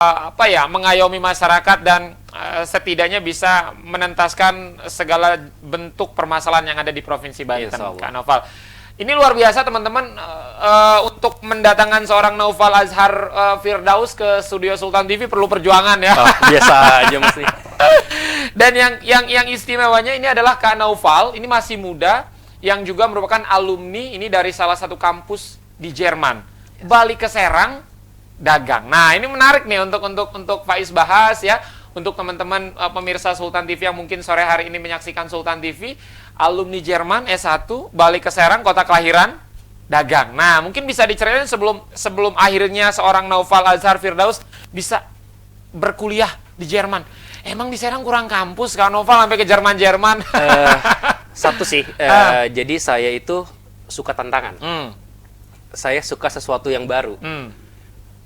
mengayomi masyarakat dan setidaknya bisa menentaskan segala bentuk permasalahan yang ada di Provinsi Banten, Kak Naufal. Ini luar biasa teman-teman, untuk mendatangkan seorang Naufal Azhar Firdaus ke studio Sultan TV perlu perjuangan ya. Biasa aja mesti. Dan yang istimewanya ini adalah Kak Naufal, ini masih muda, yang juga merupakan alumni ini dari salah satu kampus di Jerman. Balik ke Serang, dagang. Nah, ini menarik nih untuk Faiz bahas ya. Untuk teman-teman pemirsa Sultan TV yang mungkin sore hari ini menyaksikan Sultan TV, alumni Jerman S1, balik ke Serang, kota kelahiran, dagang. Nah, mungkin bisa diceritain sebelum akhirnya seorang Naufal Azhar Firdaus bisa berkuliah di Jerman. Emang di Serang kurang kampus, Kak Naufal sampai ke Jerman-Jerman? Satu sih, jadi saya itu suka tantangan. Saya suka sesuatu yang baru.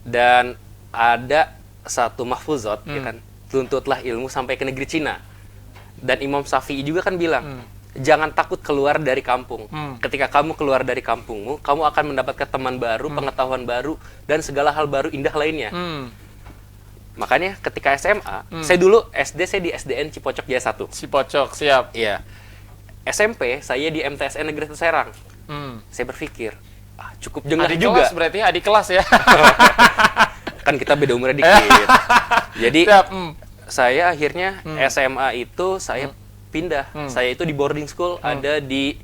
Dan ada satu mahfuzat, ya kan, tuntutlah ilmu sampai ke negeri Cina. Dan Imam Syafi'i juga kan bilang, jangan takut keluar dari kampung. Ketika kamu keluar dari kampungmu, kamu akan mendapatkan teman baru, pengetahuan baru, dan segala hal baru indah lainnya. Makanya ketika SMA, saya dulu SD, saya di SDN Cipocok Jaya 1. Cipocok, siap. Iya. SMP, saya di MTSN Negeri Serang. Saya berpikir, cukup jengah adik juga. Kelas berarti adik kelas ya. Kan kita beda umurnya dikit. Jadi saya akhirnya SMA itu saya pindah. Saya itu di boarding school ada di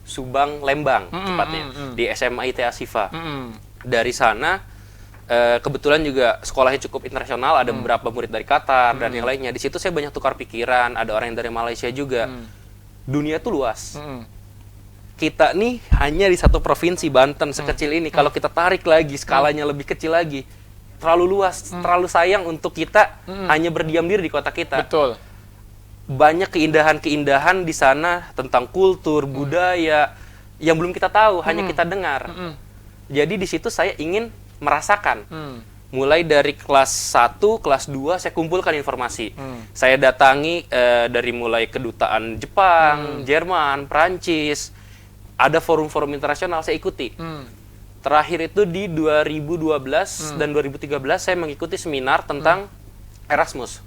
Subang, Lembang tepatnya, di SMA ITA Sifa. Dari sana kebetulan juga sekolahnya cukup internasional, ada beberapa murid dari Qatar dan yang lainnya. Di situ saya banyak tukar pikiran, ada orang yang dari Malaysia juga. Dunia tuh luas. Kita nih hanya di satu provinsi Banten sekecil ini. Kalau kita tarik lagi skalanya lebih kecil lagi, terlalu luas, terlalu sayang untuk kita hanya berdiam diri di kota kita. Betul. Banyak keindahan-keindahan di sana tentang kultur, budaya yang belum kita tahu, hanya kita dengar. Jadi di situ saya ingin merasakan. Mulai dari kelas 1, kelas 2 saya kumpulkan informasi. Saya datangi dari mulai kedutaan Jepang, Jerman, Prancis. Ada forum-forum internasional saya ikuti. Terakhir itu di 2012 dan 2013 saya mengikuti seminar tentang Erasmus,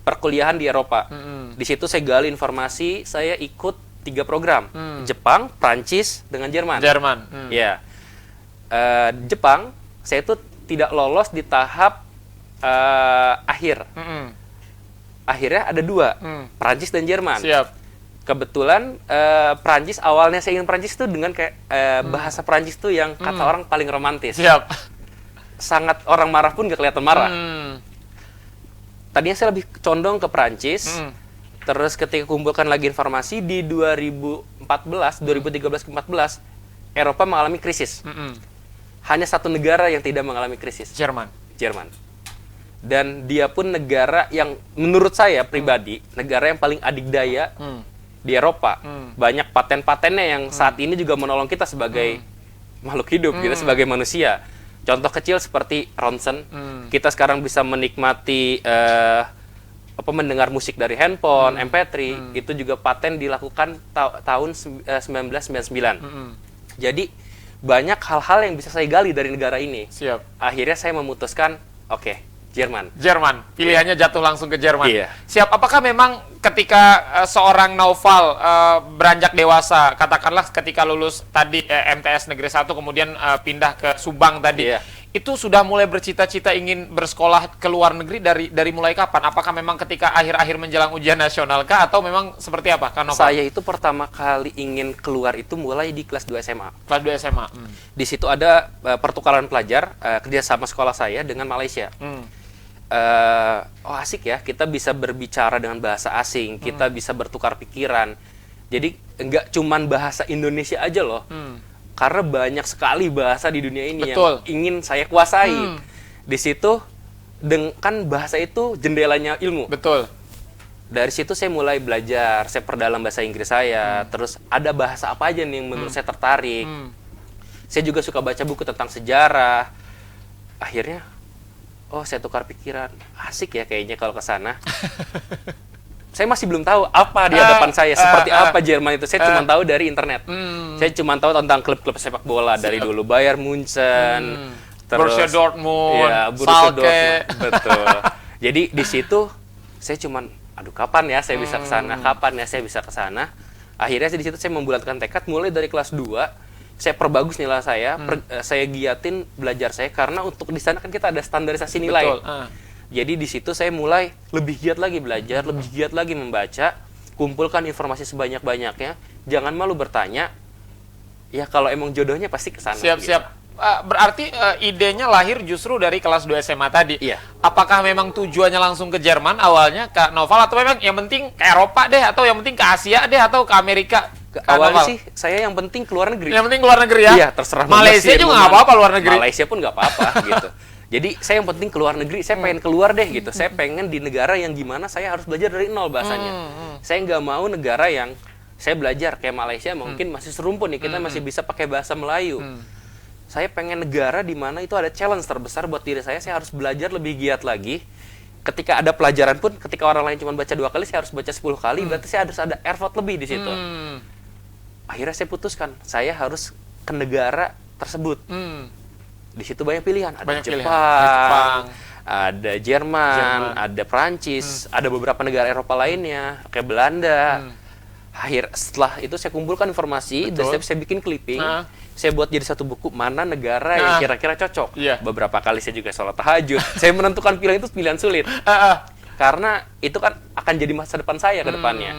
perkuliahan di Eropa. Di situ saya gali informasi, saya ikut 3 program, Jepang, Prancis, dengan Jerman. Ya, Jepang saya itu tidak lolos di tahap akhir. Akhirnya ada 2, Prancis dan Jerman. Siap. Kebetulan Prancis, awalnya saya ingin Prancis itu dengan kayak bahasa Prancis tuh yang kata orang paling romantis. Siap. Sangat orang marah pun gak kelihatan marah. Tadinya saya lebih condong ke Prancis. Terus ketika kumpulkan lagi informasi di 2013 ke 14, Eropa mengalami krisis. Hanya satu negara yang tidak mengalami krisis. Jerman. Dan dia pun negara yang menurut saya pribadi, negara yang paling adikdaya di Eropa. Banyak paten-patennya yang saat ini juga menolong kita sebagai makhluk hidup, kita sebagai manusia. Contoh kecil seperti ronsen. Kita sekarang bisa menikmati mendengar musik dari handphone, MP3. Itu juga paten dilakukan tahun 1999. Jadi banyak hal-hal yang bisa saya gali dari negara ini. Siap. Akhirnya saya memutuskan, oke, Jerman. Pilihannya jatuh langsung ke Jerman. Iya. Siap. Apakah memang ketika seorang Naufal beranjak dewasa, katakanlah ketika lulus tadi MTS Negeri 1 kemudian pindah ke Subang tadi, itu sudah mulai bercita-cita ingin bersekolah ke luar negeri dari mulai kapan? Apakah memang ketika akhir-akhir menjelang ujian nasional kah atau memang seperti apa, Kak Naufal? Saya itu pertama kali ingin keluar itu mulai di kelas 2 SMA. Kelas 2 SMA. Di situ ada pertukaran pelajar kerjasama sekolah saya dengan Malaysia. Asik ya, kita bisa berbicara dengan bahasa asing, kita bisa bertukar pikiran. Jadi nggak cuman bahasa Indonesia aja loh, karena banyak sekali bahasa di dunia ini yang ingin saya kuasai. Di situ, kan bahasa itu jendelanya ilmu. Betul. Dari situ saya mulai belajar, saya perdalam bahasa Inggris saya, terus ada bahasa apa aja nih yang menurut saya tertarik. Saya juga suka baca buku tentang sejarah. Akhirnya, saya tukar pikiran, asik ya kayaknya kalau ke sana. Saya masih belum tahu apa di hadapan saya, seperti apa Jerman itu. Saya cuma tahu dari internet. Saya cuma tahu tentang klub-klub sepak bola dari dulu, Bayern Munchen, Borussia Dortmund, ya, Borussia Schalke. Dortmund, betul. Jadi di situ saya cuman, aduh kapan ya saya bisa ke sana, kapan ya saya bisa ke sana. Akhirnya di situ saya membulatkan tekad mulai dari kelas 2, saya perbagus nilai saya, saya giatin belajar saya karena untuk di sana kan kita ada standarisasi nilai. Betul. Jadi di situ saya mulai lebih giat lagi belajar, lebih giat lagi membaca, kumpulkan informasi sebanyak-banyaknya, jangan malu bertanya. Ya kalau emang jodohnya pasti ke sana. Siap-siap. Berarti idenya lahir justru dari kelas 2 SMA tadi. Iya. Apakah memang tujuannya langsung ke Jerman awalnya, Kak Noval, atau memang yang penting ke Eropa deh, atau yang penting ke Asia deh, atau ke Amerika? Awalnya sih saya yang penting keluar negeri. Yang penting keluar negeri ya? Iya, terserah. Malaysia juga nggak apa-apa luar negeri. Malaysia pun nggak apa-apa gitu. Jadi saya yang penting keluar negeri, saya pengen keluar deh gitu. Saya pengen di negara yang gimana saya harus belajar dari nol bahasanya. Saya nggak mau negara yang saya belajar kayak Malaysia mungkin masih serumpun nih, kita masih bisa pakai bahasa Melayu. Saya pengen negara di mana itu ada challenge terbesar buat diri saya harus belajar lebih giat lagi. Ketika ada pelajaran pun, ketika orang lain cuma baca 2 kali, saya harus baca 10 kali, berarti saya harus ada effort lebih di situ. Akhirnya saya putuskan, saya harus ke negara tersebut. Di situ banyak pilihan, ada Banyak pilihan. Jepang, ada Jerman, ada Perancis, ada beberapa negara Eropa lainnya, kayak Belanda. Setelah itu saya kumpulkan informasi, dan saya bikin clipping. Saya buat jadi satu buku mana negara yang kira-kira cocok. Beberapa kali saya juga sholat tahajud. Saya menentukan pilihan itu pilihan sulit. Karena itu kan akan jadi masa depan saya ke depannya.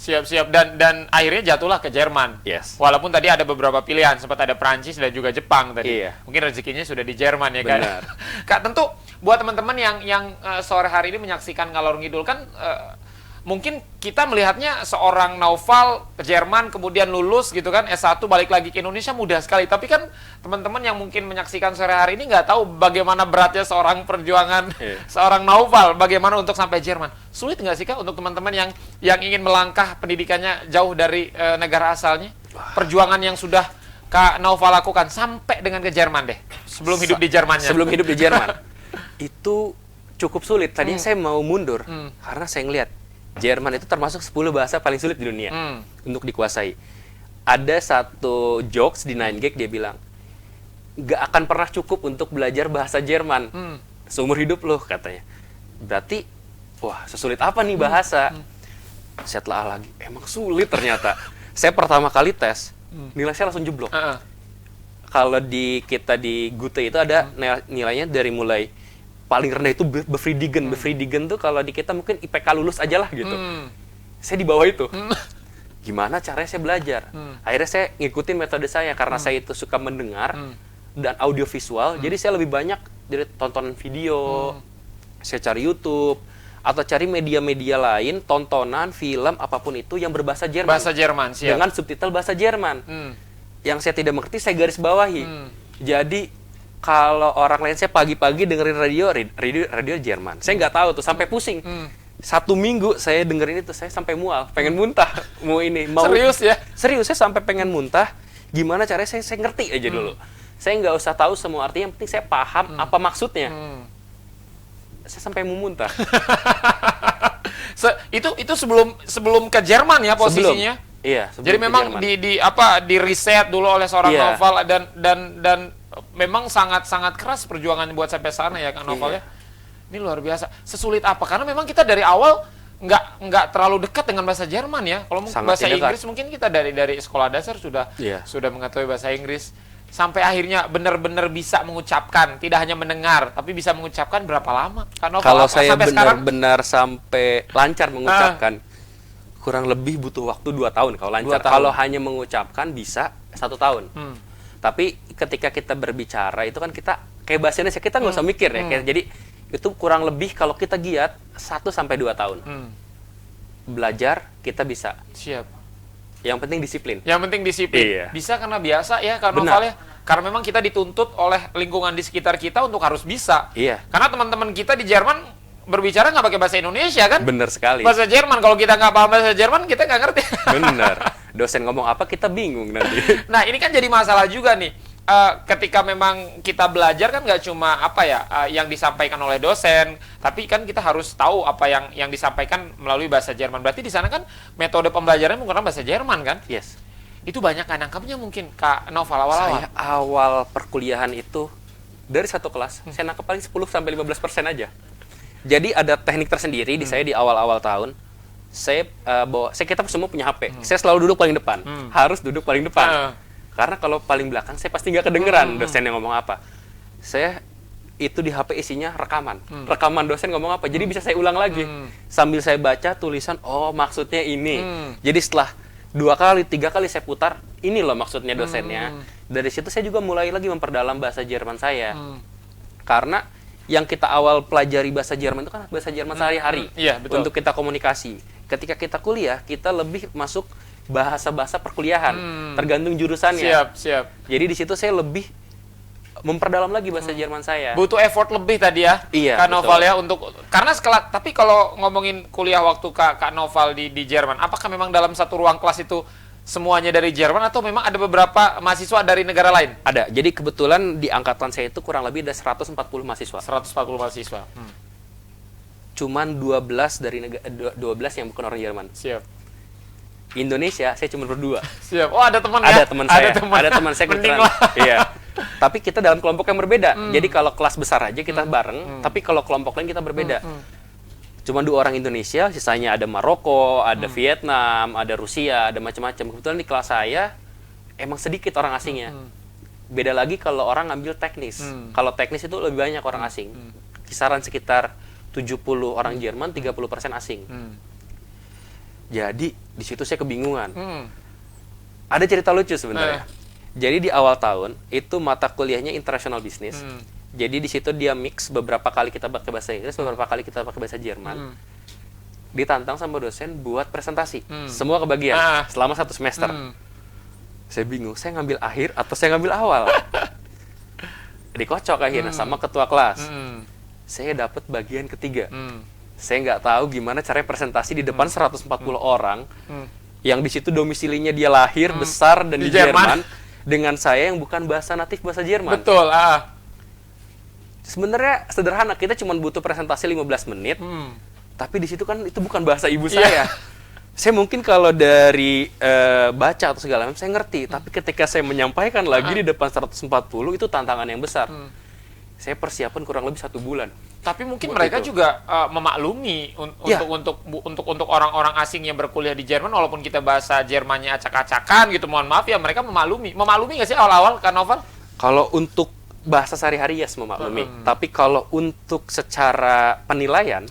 Siap-siap. Dan akhirnya jatuhlah ke Jerman. Yes. Walaupun tadi ada beberapa pilihan, sempat ada Prancis dan juga Jepang tadi. Iya. Mungkin rezekinya sudah di Jerman ya, Kak. Benar. Kak, tentu buat teman-teman yang sore hari ini menyaksikan Ngalor Ngidul kan mungkin kita melihatnya seorang Naufal ke Jerman kemudian lulus gitu kan, S1 balik lagi ke Indonesia mudah sekali. Tapi kan teman-teman yang mungkin menyaksikan sore hari ini nggak tahu bagaimana beratnya seorang perjuangan seorang Naufal, bagaimana untuk sampai Jerman. Sulit nggak sih, Kak, untuk teman-teman yang ingin melangkah pendidikannya jauh dari negara asalnya? Perjuangan yang sudah Kak Naufal lakukan sampai dengan ke Jerman deh, sebelum hidup di Jermannya. Sebelum hidup di Jerman. Itu cukup sulit. Tadinya saya mau mundur karena saya ngelihat Jerman itu termasuk 10 bahasa paling sulit di dunia untuk dikuasai. Ada satu jokes di 9gag, dia bilang, gak akan pernah cukup untuk belajar bahasa Jerman seumur hidup loh, katanya. Berarti, wah sesulit apa nih bahasa? Saya telah lagi, emang sulit ternyata. Saya pertama kali tes, nilai saya langsung jeblok. Kalau kita di Gute itu ada nilainya dari mulai paling rendah itu befriedigen. Befriedigen tuh kalau di kita mungkin IPK lulus aja lah gitu. Saya di bawah itu. Gimana caranya saya belajar? Akhirnya saya ngikutin metode saya karena saya itu suka mendengar dan audio visual. Jadi saya lebih banyak dari tontonan video. Saya cari YouTube atau cari media-media lain, tontonan, film, apapun itu yang berbahasa Jerman. Bahasa Jerman, siap. Dengan subtitle bahasa Jerman. Yang saya tidak mengerti saya garis bawahi. Jadi kalau orang lain, saya pagi-pagi dengerin radio Jerman. Saya nggak tahu tuh, sampai pusing. 1 minggu saya dengerin itu, saya sampai mual, pengen muntah. Serius ya? Serius, saya sampai pengen muntah. Gimana caranya saya ngerti aja dulu. Saya nggak usah tahu semua artinya, yang penting saya paham apa maksudnya. Saya sampai mau muntah. Itu sebelum ke Jerman ya posisinya? Iya. Jadi memang di riset dulu oleh seorang Naufal dan memang sangat keras perjuangan buat sampai sana ya, Kak Naufal ya. Ini luar biasa. Sesulit apa? Karena memang kita dari awal nggak terlalu dekat dengan bahasa Jerman ya. Kalau bahasa Inggris mungkin kita dari sekolah dasar sudah mengetahui bahasa Inggris. Sampai akhirnya benar-benar bisa mengucapkan, tidak hanya mendengar, tapi bisa mengucapkan berapa lama? Kak Naufal, kalau saya benar-benar sampai lancar mengucapkan, kurang lebih butuh waktu 2 tahun kalau lancar. Kalau hanya mengucapkan bisa 1 tahun. Tapi ketika kita berbicara itu kan kita kayak bahasa Indonesia, kita nggak usah mikir ya. Jadi itu kurang lebih kalau kita giat 1 sampai 2 tahun. Belajar kita bisa. Siap. Yang penting disiplin. Yang penting disiplin. Iya. Bisa karena biasa ya, Kak Naufal ya. Karena memang kita dituntut oleh lingkungan di sekitar kita untuk harus bisa. Iya. Karena teman-teman kita di Jerman berbicara nggak pakai bahasa Indonesia kan? Bener sekali. Bahasa Jerman, kalau kita nggak paham bahasa Jerman kita nggak ngerti. Bener. Dosen ngomong apa kita bingung nanti. Nah ini kan jadi masalah juga nih. Ketika memang kita belajar kan nggak cuma yang disampaikan oleh dosen, tapi kan kita harus tahu apa yang disampaikan melalui bahasa Jerman. Berarti di sana kan metode pembelajaran menggunakan bahasa Jerman kan? Yes. Itu banyak nangkapnya mungkin, Kak Naufal awal-awal. Saya awal perkuliahan itu dari satu kelas saya nangkep paling 10-15% aja. Jadi ada teknik tersendiri di saya di awal-awal tahun. Kita semua punya HP. Saya selalu duduk paling depan. Harus duduk paling depan. Karena kalau paling belakang saya pasti nggak kedengeran dosen yang ngomong apa. Saya itu di HP isinya rekaman. Rekaman dosen ngomong apa. Jadi bisa saya ulang lagi. Sambil saya baca tulisan, oh maksudnya ini. Jadi setelah 2 kali, 3 kali saya putar, ini loh maksudnya dosennya. Dari situ saya juga mulai lagi memperdalam bahasa Jerman saya. Karena yang kita awal pelajari bahasa Jerman itu kan bahasa Jerman sehari-hari. Iya, betul. Untuk kita komunikasi. Ketika kita kuliah, kita lebih masuk bahasa-bahasa perkuliahan. Tergantung jurusannya. Siap. Jadi di situ saya lebih memperdalam lagi bahasa Jerman saya. Butuh effort lebih tadi ya, Iya, Kak Noval betul. ya untuk karena tapi kalau ngomongin kuliah waktu Kak Noval di Jerman, apakah memang dalam satu ruang kelas itu semuanya dari Jerman atau memang ada beberapa mahasiswa dari negara lain? Ada. Jadi kebetulan di angkatan saya itu kurang lebih ada 140 mahasiswa. 140 mahasiswa. Cuman 12 yang bukan orang Jerman. Siap. Indonesia saya cuma berdua. Siap. Oh, ada teman ya? Ada teman saya. Ada Ada teman saya Mending kebetulan. lah. Iya. Tapi kita dalam kelompok yang berbeda. Jadi kalau kelas besar aja kita bareng, tapi kalau kelompok lain kita berbeda. Cuma 2 orang Indonesia, sisanya ada Maroko, ada Vietnam, ada Rusia, ada macam-macam. Kebetulan di kelas saya emang sedikit orang asingnya. Beda lagi kalau orang ngambil teknis. Kalau teknis itu lebih banyak orang asing. Kisaran sekitar 70 orang Jerman, 30% asing. Jadi di situ saya kebingungan. Ada cerita lucu sebenarnya. Jadi di awal tahun itu mata kuliahnya international business. Jadi di situ dia mix, beberapa kali kita pakai bahasa Inggris, beberapa kali kita pakai bahasa Jerman. Ditantang sama dosen buat presentasi. Semua kebagian selama 1 semester. Saya bingung, saya ngambil akhir atau saya ngambil awal. Dikocok akhirnya sama ketua kelas. Saya dapat bagian ketiga. Saya nggak tahu gimana caranya presentasi di depan 140 orang yang di situ domisilinya dia lahir, besar dan di Jerman dengan saya yang bukan bahasa natif bahasa Jerman. Betul. Sebenarnya sederhana, kita cuma butuh presentasi 15 menit. Tapi di situ kan itu bukan bahasa ibu saya. Saya mungkin kalau dari baca atau segala macam saya ngerti, tapi ketika saya menyampaikan lagi di depan 140 itu tantangan yang besar. Saya persiapan kurang lebih 1 bulan. Tapi mungkin Buat mereka itu. juga memaklumi untuk orang-orang asing yang berkuliah di Jerman, walaupun kita bahasa Jermannya acak-acakan gitu, mohon maaf ya, mereka memaklumi nggak sih awal-awal Kak Noval? Kalau untuk bahasa sehari-hari ya memaklumi. Tapi kalau untuk secara penilaian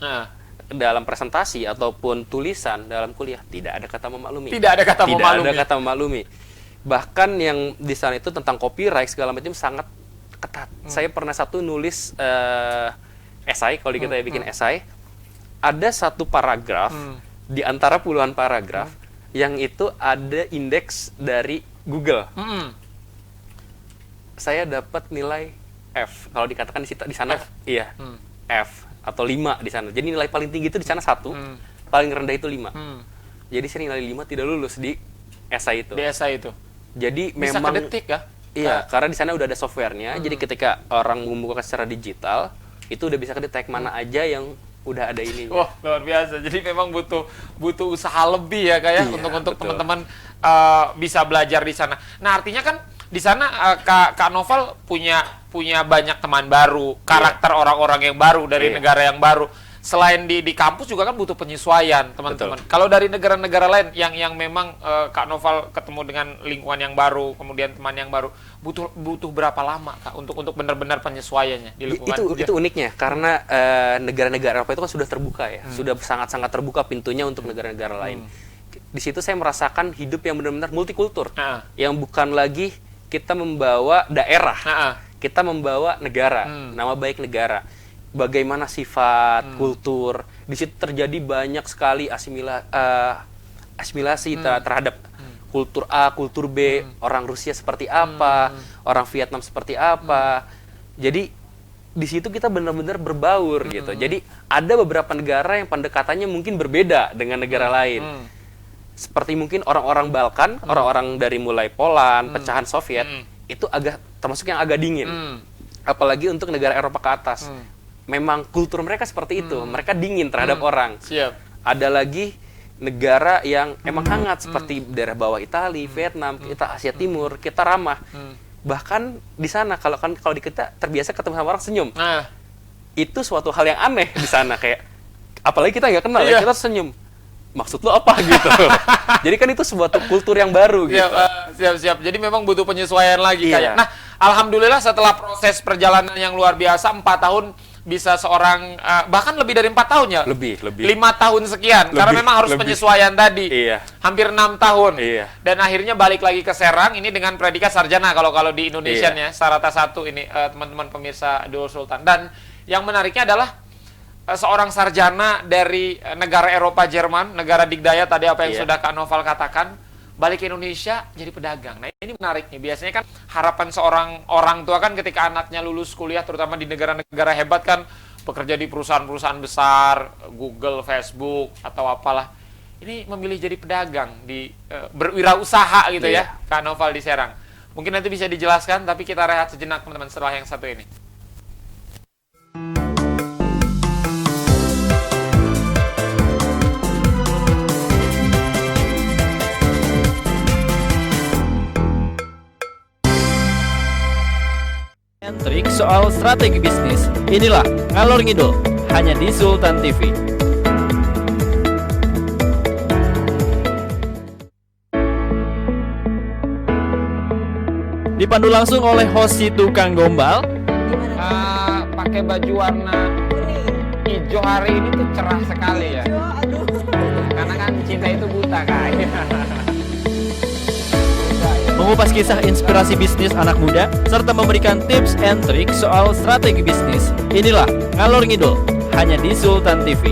dalam presentasi ataupun tulisan dalam kuliah tidak ada kata memaklumi. Tidak ada kata memaklumi. Tidak ada kata memaklumi. Bahkan yang di sana itu tentang copyright segala macam sangat ketat. Saya pernah nulis esai, kalau kita bikin esai, ada 1 paragraf di antara puluhan paragraf yang itu ada indeks dari Google. Saya dapat nilai F. Kalau dikatakan di sana iya. F atau 5 di sana. Jadi nilai paling tinggi itu di sana 1, paling rendah itu 5. Jadi saya nilai 5 tidak lulus di esai itu. Di esai itu. Jadi Bisa memang kedetik ya? iya, karena di sana udah ada softwarenya. Jadi ketika orang membuka secara digital, itu udah bisa kedetek mana aja yang udah ada ini. Wah, luar biasa. Jadi memang butuh usaha lebih ya kayak Iya, untuk betul. teman-teman bisa belajar di sana. Nah, artinya kan di sana Kak Noval punya banyak teman baru, karakter orang-orang yang baru dari negara yang baru. Selain di kampus juga kan butuh penyesuaian, teman-teman. Kalau dari negara-negara lain yang memang Kak Noval ketemu dengan lingkungan yang baru, kemudian teman yang baru, butuh berapa lama Kak untuk benar-benar penyesuaiannya di lingkungan? Itu uniknya karena negara-negara Eropa itu kan sudah terbuka ya, sudah sangat-sangat terbuka pintunya untuk negara-negara lain. Di situ saya merasakan hidup yang benar-benar multikultur, yang bukan lagi kita membawa daerah, kita membawa negara, nama baik negara. Bagaimana sifat, kultur, di situ terjadi banyak sekali asimilasi terhadap kultur A, kultur B, orang Rusia seperti apa, orang Vietnam seperti apa. Jadi di situ kita benar-benar berbaur gitu. Jadi ada beberapa negara yang pendekatannya mungkin berbeda dengan negara lain. Seperti mungkin orang-orang Balkan, orang-orang dari mulai Poland, pecahan Soviet, itu termasuk yang agak dingin. Apalagi untuk negara Eropa ke atas. Memang kultur mereka seperti itu. Mereka dingin terhadap orang. Siap. Ada lagi negara yang emang hangat seperti daerah bawah Italia, Vietnam, kita Asia Timur, kita ramah. Bahkan di sana kalau di kita terbiasa ketemu sama orang senyum. Nah, Itu suatu hal yang aneh di sana, kayak apalagi kita nggak kenal Iya. ya, kita senyum. Maksud lo apa gitu. Jadi kan itu sebuah kultur yang baru gitu. siap. Jadi memang butuh penyesuaian lagi Iya. kayak. Nah, alhamdulillah setelah proses perjalanan yang luar biasa 4 tahun bisa seorang bahkan lebih dari 4 tahun ya. Lebih. 5 tahun sekian karena memang harus penyesuaian tadi. Iya. Hampir 6 tahun. Iya. Dan akhirnya balik lagi ke Serang ini dengan predikat sarjana kalau di Indonesia Iya. ya, Sarata 1 ini teman-teman pemirsa Dulur Sultan. Dan yang menariknya adalah seorang sarjana dari negara Eropa, Jerman, negara dikdaya tadi apa yang Iya. sudah Kak Noval katakan, balik ke Indonesia jadi pedagang. Nah, ini menarik nih. Biasanya kan harapan seorang orang tua kan ketika anaknya lulus kuliah terutama di negara-negara hebat kan bekerja di perusahaan-perusahaan besar, Google, Facebook atau apalah. Ini memilih jadi pedagang di berwirausaha gitu Iya. ya, Kak Noval di Serang. Mungkin nanti bisa dijelaskan tapi kita rehat sejenak teman-teman setelah yang satu ini. Trik soal strategi bisnis. Inilah Ngalor Ngidul, hanya di Sultan TV. Dipandu langsung oleh host si tukang gombal. Pakai baju warna hijau hari ini tuh cerah sekali ya. Karena kan cinta itu buta kan. Mengupas kisah inspirasi bisnis anak muda serta memberikan tips and trik soal strategi bisnis. Inilah Ngalor Ngidul, hanya di Sultan TV.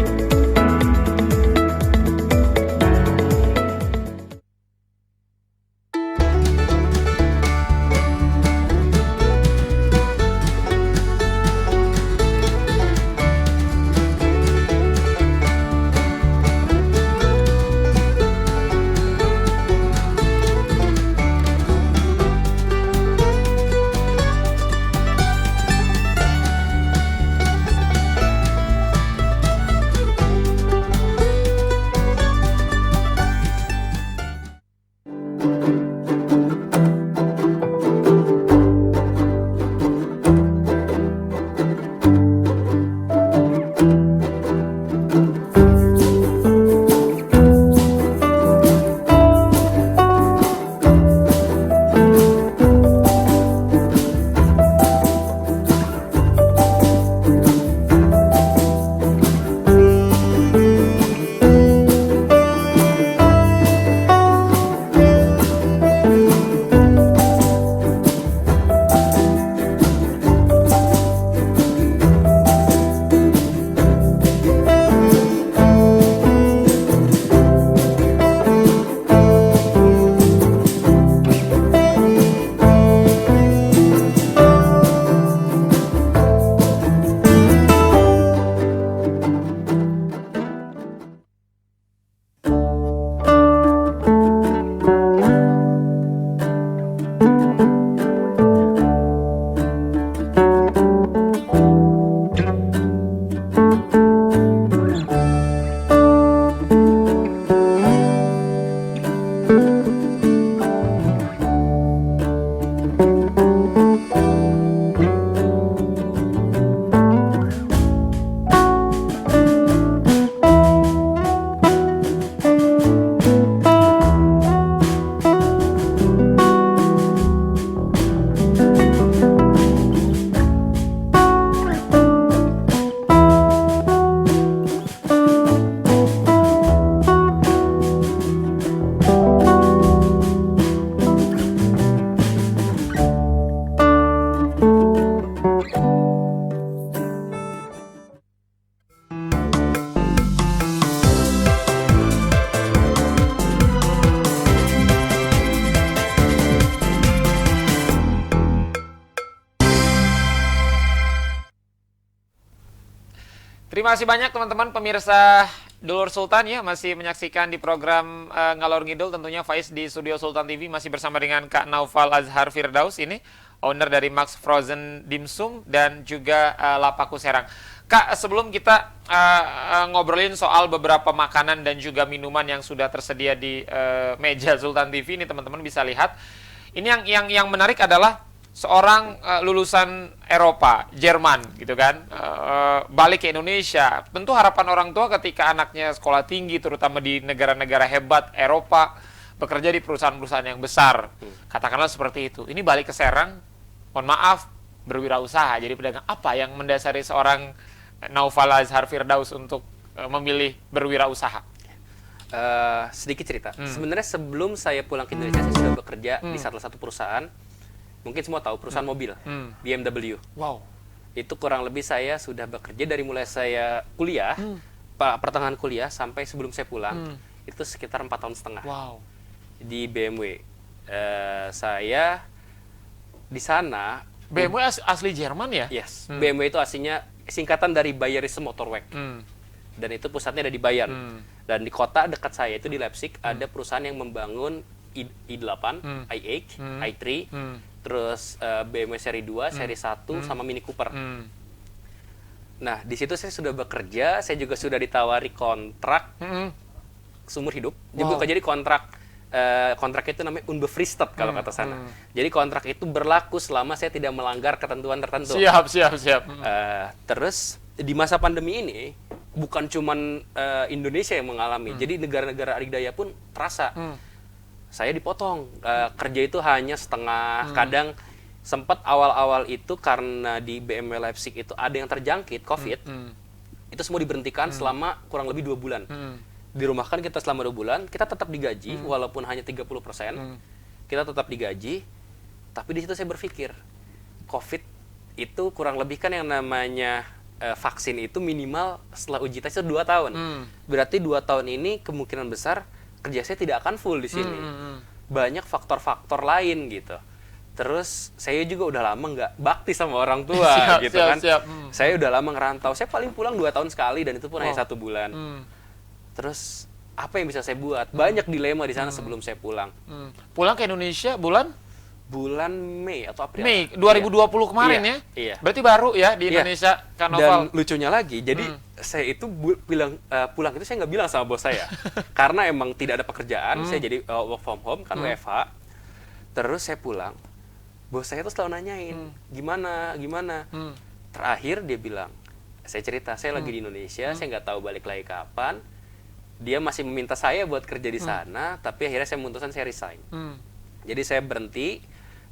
Terima kasih banyak teman-teman pemirsa Dulur Sultan ya, masih menyaksikan di program Ngalor Ngidul tentunya Faiz di studio Sultan TV masih bersama dengan Kak Naufal Azhar Firdaus ini owner dari Max Frozen Dimsum dan juga Lapaku Serang. Kak, sebelum kita ngobrolin soal beberapa makanan dan juga minuman yang sudah tersedia di meja Sultan TV ini teman-teman bisa lihat. Ini yang menarik adalah seorang lulusan Eropa, Jerman gitu kan, balik ke Indonesia, tentu harapan orang tua ketika anaknya sekolah tinggi, terutama di negara-negara hebat Eropa, bekerja di perusahaan-perusahaan yang besar, katakanlah seperti itu. Ini balik ke Serang, mohon maaf, berwirausaha, jadi pedagang. Apa yang mendasari seorang Naufal Azhar Firdaus untuk memilih berwirausaha? Sedikit cerita. Sebenarnya sebelum saya pulang ke Indonesia, saya sudah bekerja di salah satu perusahaan. Mungkin semua tahu perusahaan mobil, BMW. Wow. Itu kurang lebih saya sudah bekerja dari mulai saya kuliah, pertengahan kuliah sampai sebelum saya pulang, itu sekitar 4 tahun setengah. Wow. Di BMW. Saya di sana. BMW asli Jerman ya? Yes. BMW itu aslinya singkatan dari Bayerische Motorwerk. Dan itu pusatnya ada di Bayern. Dan di kota dekat saya itu di Leipzig ada perusahaan yang membangun i8, i8, i3, terus BMW seri 2, seri 1 sama Mini Cooper. Nah, di situ saya sudah bekerja, saya juga sudah ditawari kontrak seumur hidup. Jadi kontrak itu namanya unbefristet kalau kata sana. Jadi kontrak itu berlaku selama saya tidak melanggar ketentuan tertentu. Siap. Terus di masa pandemi ini bukan cuman Indonesia yang mengalami, jadi negara-negara adidaya pun terasa. Saya dipotong, kerja itu hanya setengah. Kadang sempat awal-awal itu karena di BMW Leipzig itu ada yang terjangkit COVID, itu semua diberhentikan selama kurang lebih 2 bulan. Dirumahkan kita selama 2 bulan, kita tetap digaji walaupun hanya 30%, kita tetap digaji. Tapi di situ saya berpikir, COVID itu kurang lebih kan yang namanya vaksin itu minimal setelah uji tes itu 2 tahun. Berarti 2 tahun ini kemungkinan besar kerja saya tidak akan full di sini. Banyak faktor-faktor lain gitu. Terus saya juga udah lama nggak bakti sama orang tua gitu kan. Saya udah lama ngerantau. Saya paling pulang 2 tahun sekali dan itu pun hanya 1 bulan. Terus apa yang bisa saya buat? Banyak dilema di sana sebelum saya pulang. Pulang ke Indonesia bulan Mei atau April. Mei 2020 kemarin ya? Iya. Berarti baru ya di Indonesia Karnaval. Dan lucunya lagi, jadi saya itu pulang itu saya nggak bilang sama bos saya. Karena emang tidak ada pekerjaan, saya jadi work from home, kan WFH. Terus saya pulang, bos saya tuh selalu nanyain, gimana? Terakhir dia bilang, saya cerita, saya lagi di Indonesia, saya nggak tahu balik lagi kapan. Dia masih meminta saya buat kerja di sana, tapi akhirnya saya memutuskan saya resign. Jadi saya berhenti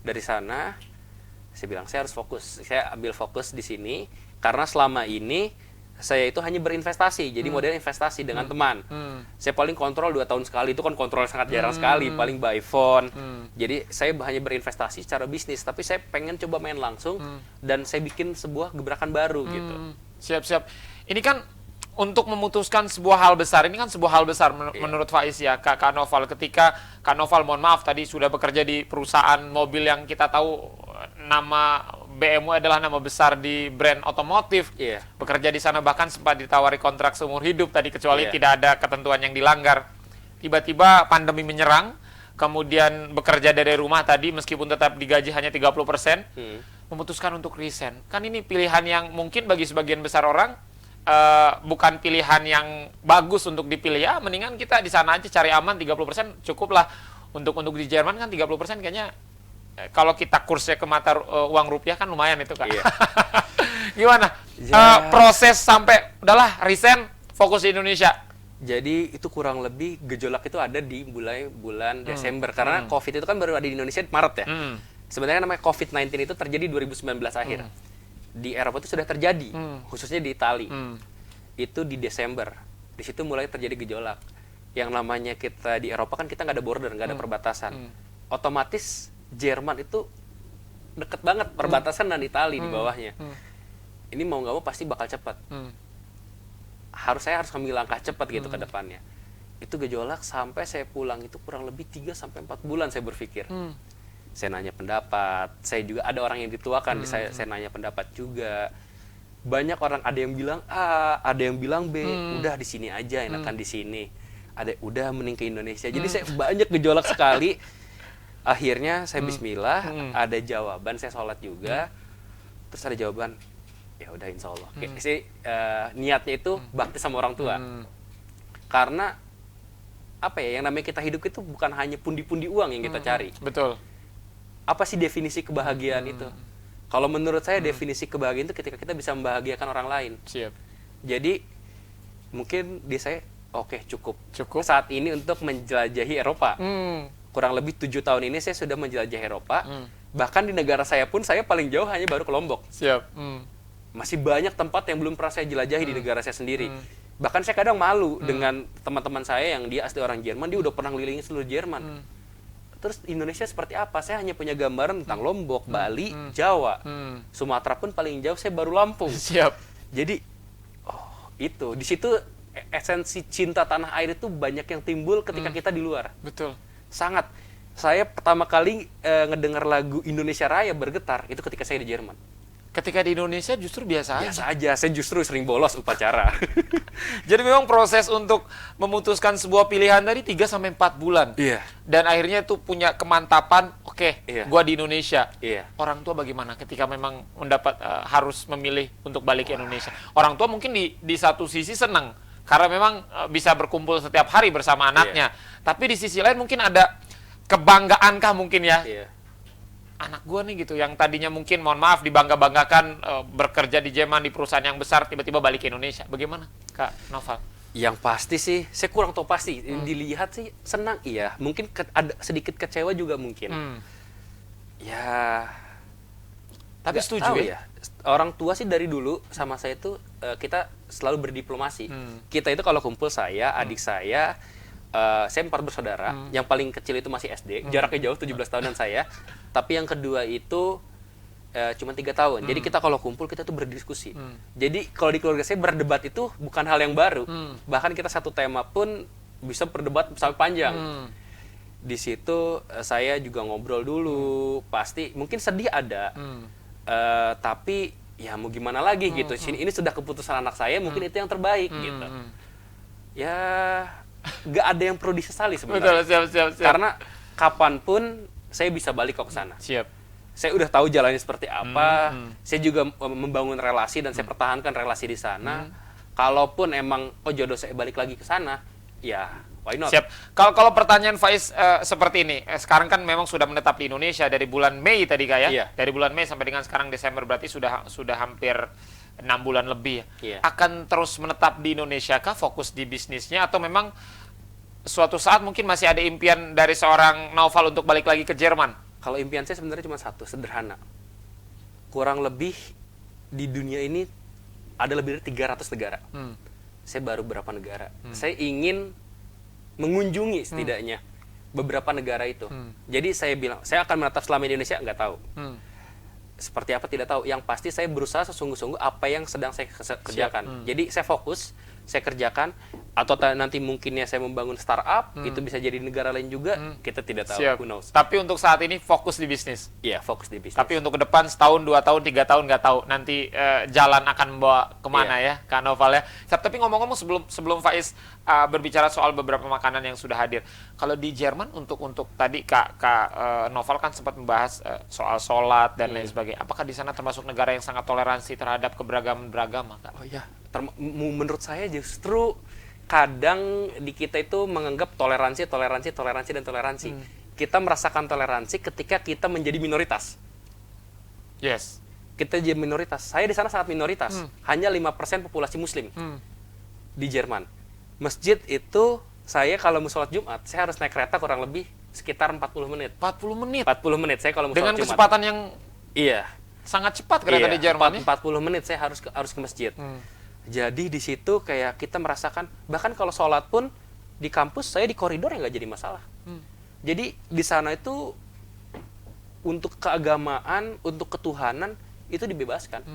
dari sana. Saya bilang saya harus fokus. Saya ambil fokus di sini karena selama ini saya itu hanya berinvestasi. Jadi model investasi dengan teman. Saya paling kontrol 2 tahun sekali. Itu kan kontrol sangat jarang sekali. Paling by phone. Jadi saya hanya berinvestasi secara bisnis. Tapi saya pengen coba main langsung dan saya bikin sebuah gebrakan baru gitu. Siap. Ini kan untuk memutuskan sebuah hal besar, ini kan sebuah hal besar menurut Faiz ya, Kak Noval. Ketika Kak Noval, mohon maaf, tadi sudah bekerja di perusahaan mobil yang kita tahu nama BMW adalah nama besar di brand otomotif. Bekerja di sana bahkan sempat ditawari kontrak seumur hidup tadi, kecuali tidak ada ketentuan yang dilanggar. Tiba-tiba pandemi menyerang, kemudian bekerja dari rumah tadi meskipun tetap digaji hanya 30%, memutuskan untuk resign. Kan ini pilihan yang mungkin bagi sebagian besar orang bukan pilihan yang bagus untuk dipilih. Ya, mendingan kita di sana aja cari aman, 30% cukup lah. Untuk di Jerman kan 30% kayaknya kalau kita kursnya ke mata uang rupiah kan lumayan itu, Kak. Gimana? Proses sampai udahlah resign, fokus di Indonesia. Jadi itu kurang lebih gejolak itu ada di mulai bulan Desember karena COVID itu kan baru ada di Indonesia Maret ya. Sebenarnya namanya COVID-19 itu terjadi 2019 akhir. Di Eropa itu sudah terjadi, khususnya di Itali. Itu di Desember. Di situ mulai terjadi gejolak. Yang namanya kita di Eropa kan kita nggak ada border, nggak ada perbatasan. Otomatis Jerman itu deket banget perbatasan dan Itali di bawahnya. Ini mau nggak mau pasti bakal cepat. Saya harus ambil langkah cepat gitu ke depannya. Itu gejolak sampai saya pulang itu kurang lebih 3-4 bulan saya berpikir. Saya nanya pendapat, saya juga ada orang yang dituakan, saya nanya pendapat juga. Banyak orang, ada yang bilang A, ada yang bilang B, udah di sini aja, enakan di sini. Ada udah mending ke Indonesia. Jadi saya banyak gejolak sekali. Akhirnya saya bismillah, ada jawaban, saya sholat juga. Terus ada jawaban, ya udah insya Allah. Niatnya itu bakti sama orang tua. Karena apa ya, yang namanya kita hidup itu bukan hanya pundi-pundi uang yang kita cari. Betul. apa sih definisi kebahagiaan itu? Kalau menurut saya definisi kebahagiaan itu ketika kita bisa membahagiakan orang lain. Siap. Jadi mungkin di saya cukup Cukup. saat ini untuk menjelajahi Eropa. Kurang lebih 7 tahun ini saya sudah menjelajahi Eropa. Bahkan di negara saya pun saya paling jauh hanya baru ke Lombok. Siap. Masih banyak tempat yang belum pernah saya jelajahi di negara saya sendiri. Bahkan saya kadang malu dengan teman-teman saya yang dia asli orang Jerman, dia udah pernah ngelilingi seluruh Jerman. Terus Indonesia seperti apa? Saya hanya punya gambaran tentang Lombok, Bali, Jawa. Sumatera pun paling jauh saya baru Lampung. Siap. Jadi itu di situ esensi cinta tanah air itu banyak yang timbul ketika kita di luar. Betul. Sangat. Saya pertama kali ngedengar lagu Indonesia Raya bergetar itu ketika saya di Jerman. Ketika di Indonesia justru biasa aja. Biasa aja, saya justru sering bolos upacara. Jadi memang proses untuk memutuskan sebuah pilihan tadi 3-4 bulan. Iya. Dan akhirnya itu punya kemantapan, Iya. gua di Indonesia. Iya. Orang tua bagaimana ketika memang mendapat harus memilih untuk balik ke Indonesia? Orang tua mungkin di satu sisi senang karena memang bisa berkumpul setiap hari bersama anaknya. Tapi di sisi lain mungkin ada kebanggaankah mungkin ya? Iya. Anak gue nih gitu, yang tadinya mungkin mohon maaf dibangga-banggakan bekerja di Jerman di perusahaan yang besar, tiba-tiba balik ke Indonesia. Bagaimana, Kak Noval? Yang pasti sih, saya kurang tahu pasti. Dilihat sih senang, iya. Mungkin ada sedikit kecewa juga mungkin. Ya. Tapi nggak setuju tahu ya? Orang tua sih dari dulu sama saya itu kita selalu berdiplomasi. Kita itu kalau kumpul saya, adik saya 4 bersaudara. Yang paling kecil itu masih SD, jaraknya jauh 17 tahunan saya. Tapi yang kedua itu cuma 3 tahun. Jadi kita kalau kumpul kita tuh berdiskusi. Jadi kalau di keluarga saya berdebat itu bukan hal yang baru. Bahkan kita satu tema pun bisa berdebat sampai panjang. Di situ saya juga ngobrol dulu. Pasti mungkin sedih ada. Tapi ya mau gimana lagi gitu. Ini sudah keputusan anak saya, mungkin itu yang terbaik gitu. Ya nggak ada yang perlu disesali sebenarnya. Betul, siap. Karena kapanpun saya bisa balik kok ke sana. Siap. Saya udah tahu jalannya seperti apa. Saya juga membangun relasi dan saya pertahankan relasi di sana. Kalaupun emang jodoh saya balik lagi ke sana, ya why not? Siap. Kalau pertanyaan Faiz seperti ini, sekarang kan memang sudah menetap di Indonesia dari bulan Mei tadi Kak ya? Iya. Dari bulan Mei sampai dengan sekarang Desember, berarti sudah hampir 6 bulan lebih ya. Iya. Akan terus menetap di Indonesia kah, fokus di bisnisnya, atau memang suatu saat mungkin masih ada impian dari seorang Naufal untuk balik lagi ke Jerman? Kalau impian saya sebenarnya cuma satu, sederhana. Kurang lebih di dunia ini ada lebih dari 300 negara. Saya baru berapa negara. Saya ingin mengunjungi setidaknya beberapa negara itu. Jadi saya bilang, saya akan menetap selama di Indonesia, nggak tahu. Seperti apa tidak tahu. Yang pasti saya berusaha sesungguh-sungguh apa yang sedang saya kerjakan. Jadi saya fokus, saya kerjakan. Atau nanti mungkinnya saya membangun startup, itu bisa jadi negara lain juga, kita tidak tahu. Siap. Who knows? Tapi untuk saat ini fokus di bisnis. Iya, fokus di bisnis. Tapi untuk ke depan setahun, 2 tahun, 3 tahun nggak tahu nanti jalan akan membawa kemana ya, Kak Noval ya. Tapi ngomong-ngomong sebelum Faiz berbicara soal beberapa makanan yang sudah hadir, kalau di Jerman untuk tadi Kak Noval kan sempat membahas soal sholat dan lain sebagainya. Apakah di sana termasuk negara yang sangat toleransi terhadap keberagaman beragama, Kak? Oh iya, menurut saya justru kadang di kita itu menganggap toleransi. Kita merasakan toleransi ketika kita menjadi minoritas. Yes. Kita jadi minoritas. Saya di sana sangat minoritas. Hanya 5% populasi muslim di Jerman. Masjid itu saya kalau mau sholat Jumat, saya harus naik kereta kurang lebih sekitar 40 menit. 40 menit? 40 menit saya kalau mau Dengan sholat Jumat. kecepatan yang Iya. sangat cepat kereta di Jerman ya? 40 menit saya harus ke masjid. Jadi di situ kayak kita merasakan, bahkan kalau sholat pun di kampus saya di koridor ya nggak jadi masalah. Jadi di sana itu untuk keagamaan, untuk ketuhanan itu dibebaskan.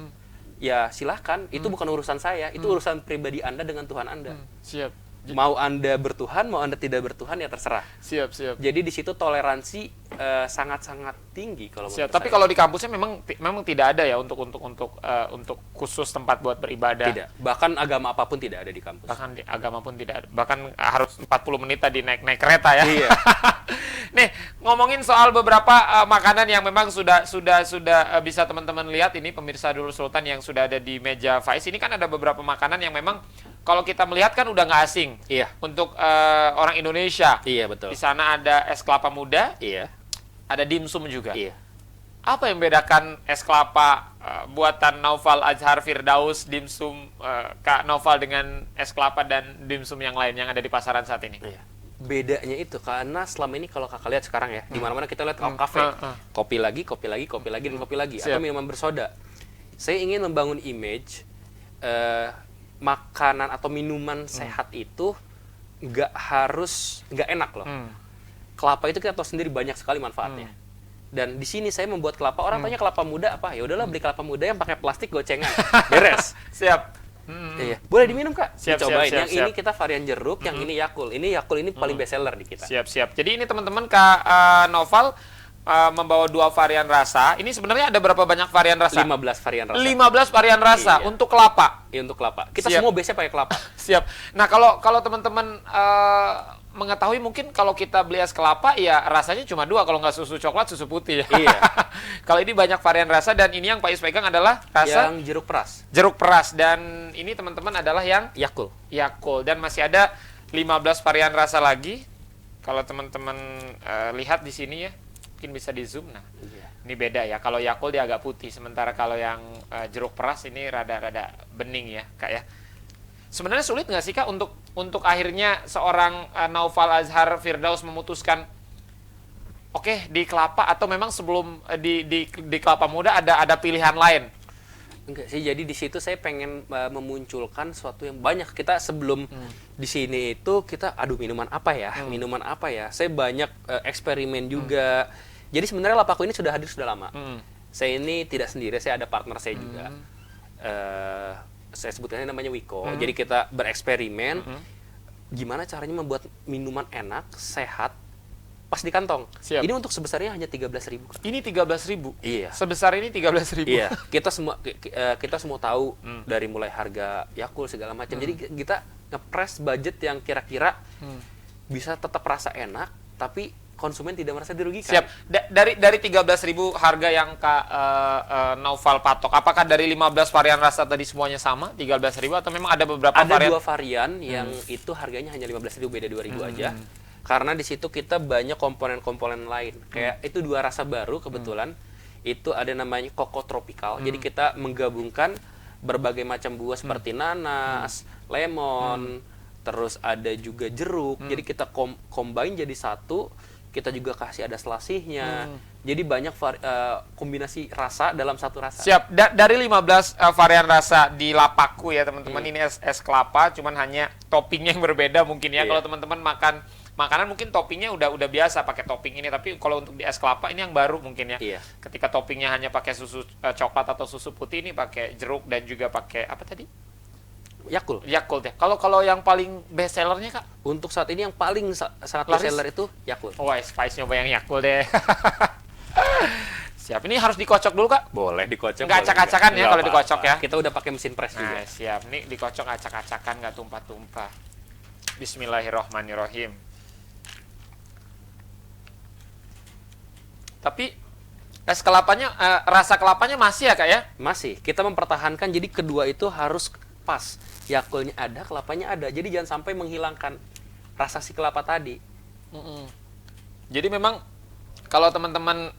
Ya silahkan, itu bukan urusan saya, itu urusan pribadi Anda dengan Tuhan Anda. Siap. Mau Anda bertuhan, mau Anda tidak bertuhan ya terserah. Siap. Jadi di situ toleransi sangat-sangat tinggi kalau menurut Tapi saya. kalau di kampusnya memang tidak ada ya untuk khusus tempat buat beribadah. Tidak. Bahkan agama apapun tidak ada di kampus. Bahkan di agama pun tidak ada. Bahkan harus 40 menit tadi naik kereta ya. Iya. Nih, ngomongin soal beberapa makanan yang memang sudah bisa teman-teman lihat ini pemirsa Dulur Sultan yang sudah ada di meja Faiz. Ini kan ada beberapa makanan yang memang kalau kita melihat kan udah nggak asing. Iya. Untuk orang Indonesia. Iya, betul. Di sana ada es kelapa muda. Iya. Ada dimsum juga. Iya. Apa yang membedakan es kelapa buatan Naufal Azhar Firdaus dimsum Kak Naufal dengan es kelapa dan dimsum yang lain yang ada di pasaran saat ini? Iya. Bedanya itu karena selama ini kalau kakak lihat sekarang ya, di mana-mana kita lihat kafe, kopi lagi, dan kopi lagi, atau minuman bersoda. Saya ingin membangun image makanan atau minuman sehat itu nggak enak loh. Kelapa itu kita tahu sendiri banyak sekali manfaatnya. Dan di sini saya membuat kelapa, orang tanya kelapa muda apa? Ya udahlah beli kelapa muda yang pakai plastik gocengan. Beres. Siap. Iya. Boleh diminum, Kak? Siap, Dicobain. siap, Yang ini kita varian jeruk, yang ini Yakult. Ini Yakult ini paling best seller di kita. Siap. Jadi ini teman-teman Kak Naufal membawa 2 varian rasa. Ini sebenarnya ada berapa banyak varian rasa? 15 varian rasa. 15 varian rasa Iya. untuk kelapa. Iya, untuk kelapa. Kita Siap. semua base-nya pakai kelapa. Siap. Nah, kalau teman-teman mengetahui mungkin kalau kita beli es kelapa ya rasanya cuma 2, kalau nggak susu coklat, susu putih. Iya. Kalau ini banyak varian rasa dan ini yang Pak Is pegang adalah rasa Yang jeruk peras. jeruk peras dan ini teman-teman adalah yang Yakult. Yakult dan masih ada 15 varian rasa lagi. Kalau teman-teman lihat di sini ya, mungkin bisa di zoom. Nah, Iya. ini beda ya. Kalau Yakult dia agak putih, sementara kalau yang jeruk peras ini rada-rada bening ya, Kak ya. Sebenarnya sulit nggak sih Kak untuk akhirnya seorang Naufal Azhar Firdaus memutuskan oke di kelapa atau memang sebelum di kelapa muda ada pilihan lain? Enggak sih, jadi di situ saya pengen memunculkan sesuatu yang banyak. Kita sebelum di sini itu kita minuman apa ya? Minuman apa ya? Saya banyak eksperimen juga. Jadi sebenarnya Lapaku ini sudah hadir sudah lama. Saya ini tidak sendiri, saya ada partner saya juga. Saya sebutnya namanya Wiko. Jadi kita bereksperimen gimana caranya membuat minuman enak, sehat, pas di kantong. Siap. Ini untuk sebesarnya hanya 13.000. Ini 13.000. Iya. Sebesar ini 13.000. Iya, kita semua tahu dari mulai harga Yakult segala macam. Jadi kita ngepres budget yang kira-kira bisa tetap rasa enak, tapi konsumen tidak merasa dirugikan. Siap. Dari 13.000 harga yang Kak Naufal patok, apakah dari 15 varian rasa tadi semuanya sama 13.000 atau memang ada beberapa Ada varian? 2 varian yang itu harganya hanya 15.000, beda 2.000 aja. Karena di situ kita banyak komponen-komponen lain. Kayak itu 2 rasa baru kebetulan. Itu ada namanya Koko Tropical. Jadi kita menggabungkan berbagai macam buah seperti nanas, lemon, terus ada juga jeruk. Jadi kita combine jadi satu. Kita juga kasih ada selasihnya. Jadi banyak kombinasi rasa dalam satu rasa. Siap. Dari 15 varian rasa di Lapaku ya teman-teman, ini es kelapa, cuman hanya toppingnya yang berbeda mungkin ya. Iya. Kalau teman-teman makan makanan mungkin toppingnya udah biasa pakai topping ini, tapi kalau untuk di es kelapa ini yang baru mungkin ya. Iya. Ketika toppingnya hanya pakai susu coklat atau susu putih, ini pakai jeruk dan juga pakai apa tadi? Yakult. Yakult ya. Kalau yang paling best sellernya Kak? Untuk saat ini yang paling sangat Laris? best seller itu Yakult. Oh, Spice nyoba yang Yakult deh. Siap. Ini harus dikocok dulu Kak? Boleh dikocok. Nggak acak-acakan ya kalau dikocok ya? Kita udah pakai mesin press juga. Nah, siap. Nih dikocok acak-acakan, nggak tumpah-tumpah. Bismillahirrahmanirrahim. Tapi es kelapanya, rasa kelapanya masih ya Kak ya? Masih. Kita mempertahankan, jadi kedua itu harus pas. Yakultnya ada, kelapanya ada. Jadi jangan sampai menghilangkan rasa si kelapa tadi. Jadi memang kalau teman-teman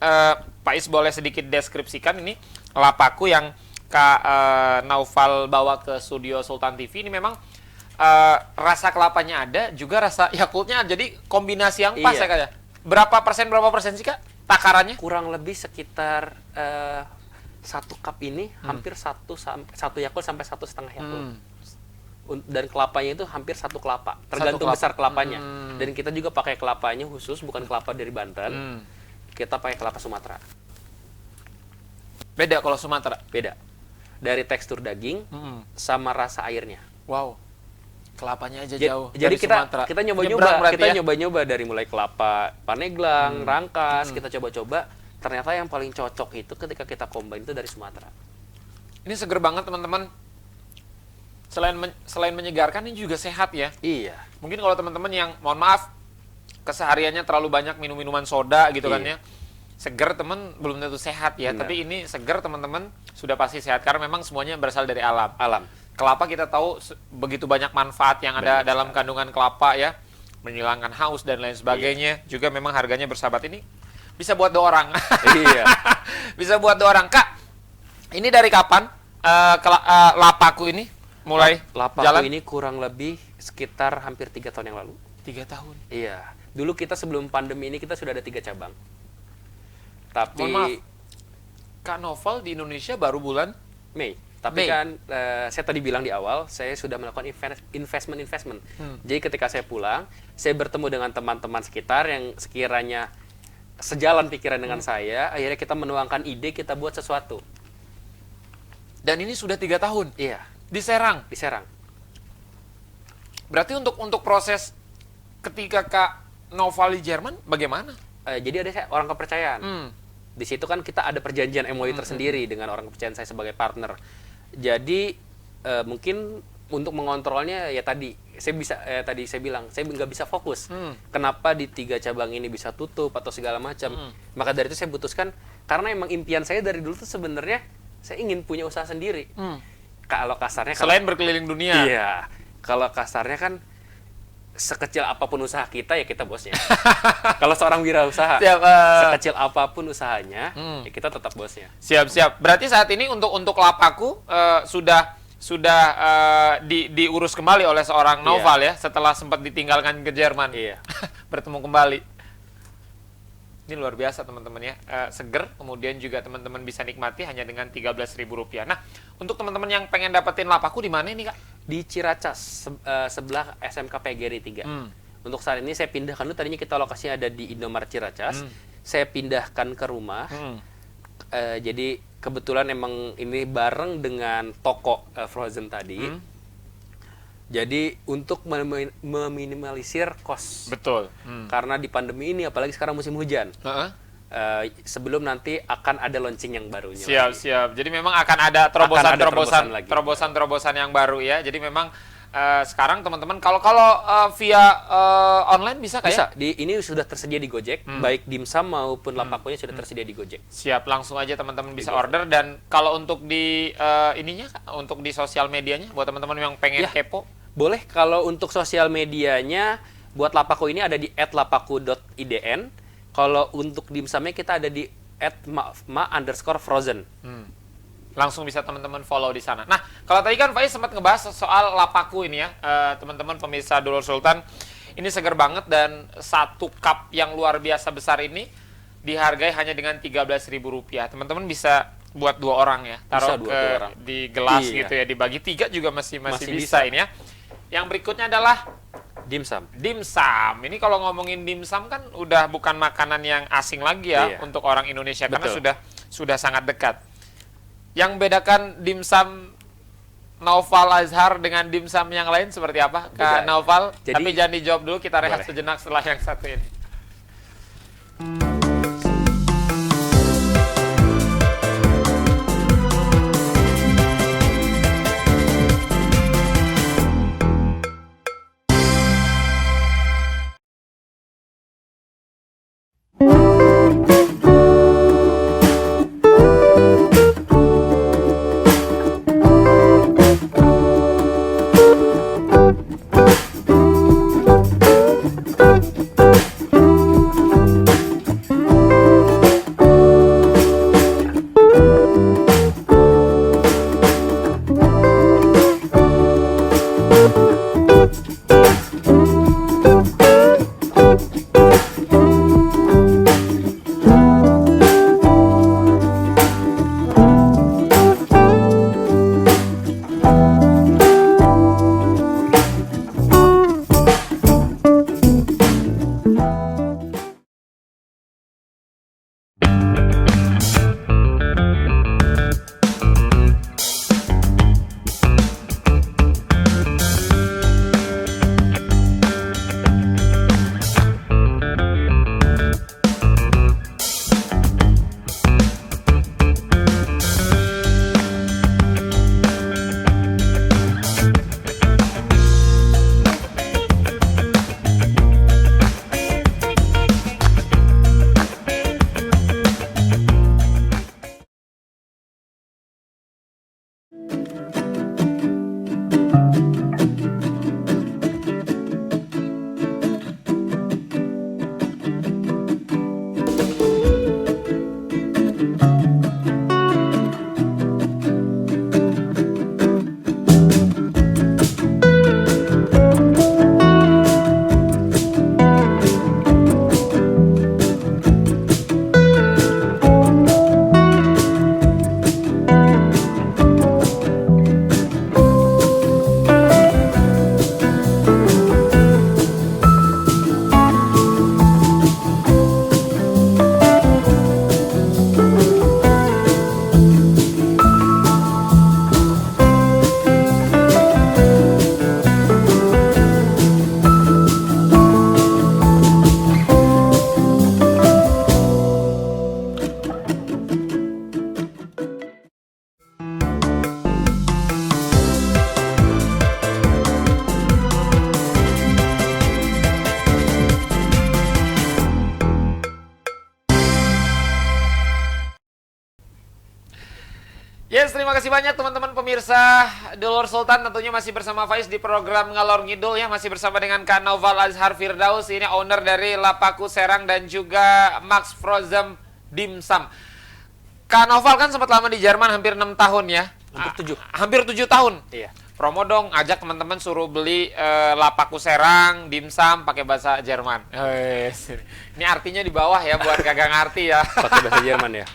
Pak Is boleh sedikit deskripsikan ini Lapaku yang Kak Naufal bawa ke studio Sultan TV ini memang rasa kelapanya ada, juga rasa Yakultnya ada. Jadi kombinasi yang pas Iya. ya Kak ya? Berapa persen sih Kak takarannya? Kurang lebih sekitar 1 cup ini hampir 1 Yakult sampai 1,5 Yakult. Dan kelapanya itu hampir 1 kelapa, tergantung kelapa. besar kelapanya. Dan kita juga pakai kelapanya khusus, bukan kelapa dari Banten. Kita pakai kelapa Sumatera. Beda kalau Sumatera. Beda. Dari tekstur daging sama rasa airnya. Wow. Kelapanya aja Jadi jauh dari Sumatera. kita Nyebrang nyoba-nyoba, berarti kita ya? nyoba-nyoba dari mulai kelapa Paneglang, Rangkas, kita coba-coba. Ternyata yang paling cocok itu ketika kita combine itu dari Sumatera. Ini seger banget teman-teman. Selain menyegarkan, ini juga sehat ya. Iya. Mungkin kalau teman-teman yang mohon maaf kesehariannya terlalu banyak minum minuman soda gitu kan ya, seger teman belum tentu sehat ya. Benar. Tapi ini seger teman-teman sudah pasti sehat karena memang semuanya berasal dari alam. Alam. Kelapa kita tahu begitu banyak manfaat yang ada dalam kandungan kelapa ya, menghilangkan haus dan lain sebagainya. Juga memang harganya bersahabat. Ini bisa buat 2 orang. Iya. Bisa buat 2 orang. Kak, ini dari kapan Lapaku ini mulai Lapaku jalan? ini kurang lebih sekitar hampir 3 tahun yang lalu. 3 tahun. Iya. Dulu kita sebelum pandemi ini kita sudah ada 3 cabang. Tapi Mohon maaf, Kak Noval di Indonesia baru bulan Mei. Tapi Mei. kan saya tadi bilang di awal, saya sudah melakukan investment. Jadi ketika saya pulang, saya bertemu dengan teman-teman sekitar yang sekiranya sejalan pikiran dengan saya. Akhirnya kita menuangkan ide, kita buat sesuatu. dan ini sudah 3 tahun Iya, di Serang. di Serang. Berarti untuk proses ketika Kak Noval di Jerman bagaimana? Jadi ada orang kepercayaan. Di situ kan kita ada perjanjian MOU tersendiri dengan orang kepercayaan saya sebagai partner. Jadi mungkin untuk mengontrolnya ya tadi saya bilang saya nggak bisa fokus. Kenapa di 3 cabang ini bisa tutup atau segala macam? Maka dari itu saya putuskan karena emang impian saya dari dulu tuh sebenarnya saya ingin punya usaha sendiri. Kalau kasarnya Selain berkeliling dunia. iya, kalau kasarnya kan sekecil apapun usaha kita ya kita bosnya. Kalau seorang wirausaha Siap, sekecil apapun usahanya ya kita tetap bosnya. Siap. Berarti saat ini untuk Lapaku sudah diurus kembali oleh seorang Noval ya setelah sempat ditinggalkan ke Jerman. Iya. Bertemu kembali. Ini luar biasa teman-teman ya. Seger, kemudian juga teman-teman bisa nikmati hanya dengan Rp13.000. Nah, untuk teman-teman yang pengen dapetin Lapaku di mana ini, Kak? Di Ciracas sebelah SMK PGRI 3. Untuk saat ini saya pindahkan dulu, tadinya kita lokasinya ada di Indomaret Ciracas. Saya pindahkan ke rumah. Jadi kebetulan emang ini bareng dengan toko Frozen tadi. Jadi untuk meminimalisir kos. Betul. Karena di pandemi ini apalagi sekarang musim hujan. Sebelum nanti akan ada launching yang barunya. Siap. Jadi memang akan ada terobosan yang baru ya. Jadi memang sekarang teman-teman kalau via online bisa kayak? Bisa. Ini sudah tersedia di Gojek, baik dimsum maupun Lapakunya sudah tersedia di Gojek. Siap, langsung aja teman-teman bisa order. Dan kalau untuk di untuk di sosial medianya buat teman-teman yang pengen kepo, boleh. Kalau untuk sosial medianya buat Lapaku ini ada di @lapaku.idn. Kalau untuk dimsumnya kita ada di @ma_frozen. Langsung bisa teman-teman follow di sana. Nah, kalau tadi kan Faiz sempat ngebahas soal Lapaku ini ya, teman-teman pemirsa Dulur Sultan, ini seger banget dan 1 cup yang luar biasa besar ini dihargai hanya dengan Rp13.000. Teman-teman bisa buat 2 orang ya, taruh di gelas gitu ya, dibagi 3 juga masih bisa ini ya. Yang berikutnya adalah dimsum. Ini kalau ngomongin dimsum kan udah bukan makanan yang asing lagi ya untuk orang Indonesia. Betul. Karena sudah sangat dekat. Yang bedakan dimsum Noval Azhar dengan dimsum yang lain seperti apa, Kak Noval? Tapi jangan dijawab dulu, kita rehat sejenak setelah yang satu ini. terima kasih banyak teman-teman pemirsa Dulur Sultan, tentunya masih bersama Faiz di program Ngalor Ngidul ya, masih bersama dengan Kak Naufal Azhar Firdaus, ini owner dari Lapaku Serang dan juga Max Frozen Dimsum. Kak Naufal kan sempat lama di Jerman, hampir 6 tahun ya. Hampir 7 tahun. Iya. Promo dong, ajak teman-teman suruh beli Lapaku Serang, dimsum pakai bahasa Jerman. Ini artinya di bawah ya buat kagak ngerti ya. Pakai bahasa Jerman ya.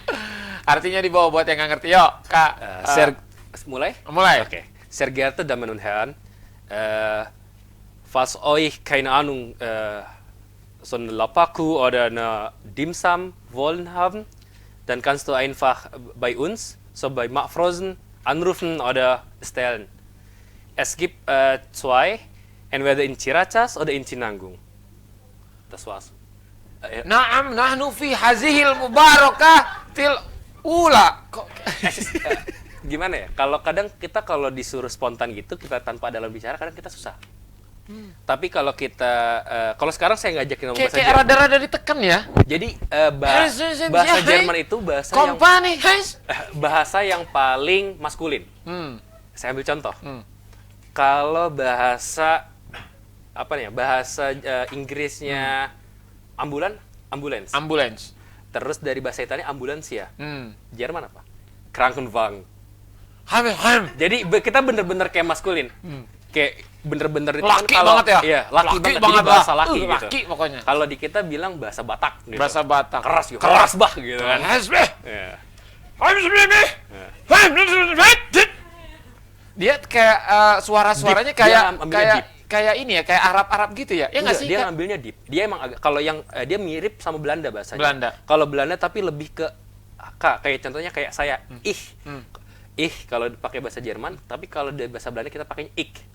Artinya di bawah buat yang nggak ngerti. Yuk, Kak. Mulai? Mulai. Oke. Sehr geehrte Damen und Herren, falls euch keine Ahnung so eine Lapaku oder eine Dimsum wollen haben, dann kannst du einfach bei uns, so bei Max Frozen, anrufen oder bestellen. Es gibt zwei, entweder in Ciracas oder in Cinanggung. Das war's. Naam, nahnu fi hazihil mubarakah til ula. Gimana ya? Kalau kadang kita kalau disuruh spontan gitu, kita tanpa dalam bicara, kadang kita susah. Tapi kalau kita, kalau sekarang saya ngajakin ngomong bahasa Kayak Jerman. rada-rada ditekan ya. Jadi bahasa Jerman itu bahasa yang paling maskulin. Saya ambil contoh. Kalau bahasa apa nih? Bahasa Inggrisnya ambulans. Terus dari bahasa Italia ambulansia. Jerman apa? Krankenwagen. Jadi kita bener-bener kayak maskulin. Kayak bener-bener itu laki kan kalau banget ya? Iya, laki banget. banget Jadi bahasa laki gitu. Laki pokoknya. Kalau di kita bilang bahasa Batak gitu. Bahasa Batak. Keras gitu. Keras bah gitu kan. Iya. Dia kayak suara-suaranya Deep. Dia kayak ambilnya deep. kayak ini ya, kayak Arab-Arab gitu ya. Ya nggak sih? Dia ngambilnya deep. Dia emang agak, kalau yang dia mirip sama Belanda bahasanya. Belanda. Kalau Belanda tapi lebih ke kayak contohnya kayak saya ih kalau pakai bahasa Jerman, tapi kalau di bahasa Belanda kita pakainya ik.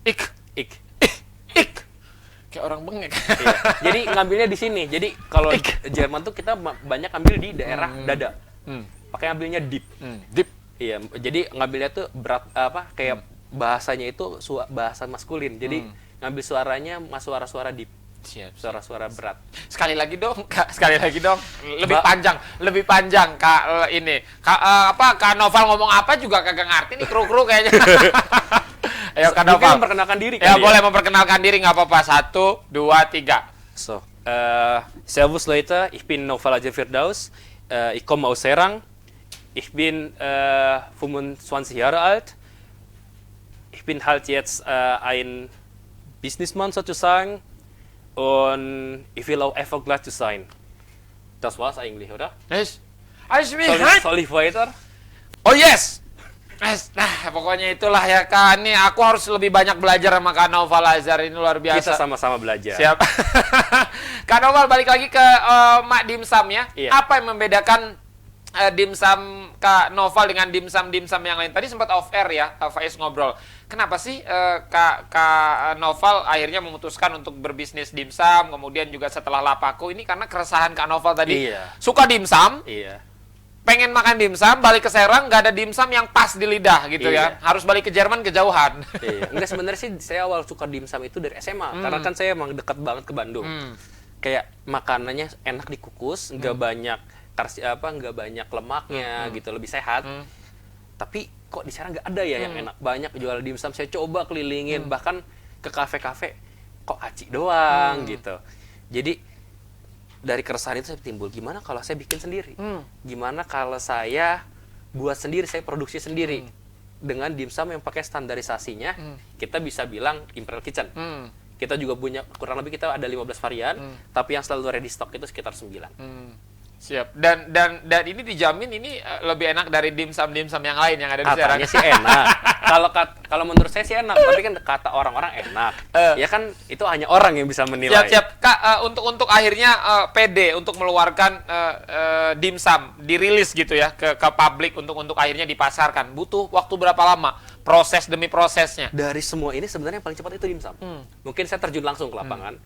Kayak orang bengek. Iya. Jadi ngambilnya di sini. Jadi kalau Jerman tuh kita banyak ambil di daerah dada. Pakai ambilnya deep. Deep. Iya, jadi ngambilnya tuh berat kayak bahasanya itu bahasa maskulin. Jadi ngambil suaranya suara-suara deep. Siap. Suara-suara berat. Sekali lagi dong, Kak. Sekali lagi dong. Lebih panjang, Kak. Ini. Kak Naufal ngomong apa juga kagak ngerti nih, kru-kru kayaknya. Ayo, Kak Naufal. Memperkenalkan diri ya, kan boleh memperkenalkan diri, nggak apa-apa. 1, 2, 3. So, servus Leute, ich bin Naufal Azhar Firdaus. Ich komme aus Serang. Ich bin 25 Jahre alt. Ich bin halt jetzt ein Businessmann sozusagen. Und ich will auch erfolgreich sein. Das war's eigentlich, oder? Yes. Soll ich weiter? Oh yes. Nah, pokoknya itulah ya, Kak. Ini aku harus lebih banyak belajar sama Kak Naufal Azhar, ini luar biasa. Kita sama-sama belajar. Siap. Kak Naufal, balik lagi ke Mak Dimsum ya. Iya. Apa yang membedakan dimsum Kak Naufal dengan dimsum yang lain? Tadi sempat off air ya, Faiz ngobrol. Kenapa sih Kak Naufal akhirnya memutuskan untuk berbisnis dimsum, kemudian juga setelah Lapaku ini karena keresahan Kak Naufal tadi. Iya. Suka dimsum, Iya. pengen makan dimsum, balik ke Serang nggak ada dimsum yang pas di lidah gitu Iya. ya. Harus balik ke Jerman kejauhan. Iya. Enggak, sebenarnya sih saya awal suka dimsum itu dari SMA karena kan saya emang dekat banget ke Bandung. Kayak makanannya enak dikukus, nggak banyak nggak banyak lemaknya gitu, lebih sehat. Tapi kok di sana nggak ada ya yang enak. Banyak jual dimsum, saya coba kelilingin bahkan ke kafe-kafe, kok aci doang gitu. Jadi dari keresahan itu saya timbul, gimana kalau saya bikin sendiri? Gimana kalau saya buat sendiri, saya produksi sendiri dengan dimsum yang pakai standarisasinya. Kita bisa bilang Imperial Kitchen. Kita juga punya kurang lebih kita ada 15 varian, tapi yang selalu ready stock itu sekitar 9. Siap. Dan ini dijamin ini lebih enak dari dimsum yang lain yang ada di Serang. Katanya sih enak. Kalau menurut saya sih enak, tapi kan kata orang-orang enak. Ya kan itu hanya orang yang bisa menilai. Siap. Kak, untuk akhirnya PD untuk mengeluarkan dimsum dirilis gitu ya ke publik untuk akhirnya dipasarkan. Butuh waktu berapa lama? Proses demi prosesnya. Dari semua ini sebenarnya yang paling cepat itu dimsum. Mungkin saya terjun langsung ke lapangan.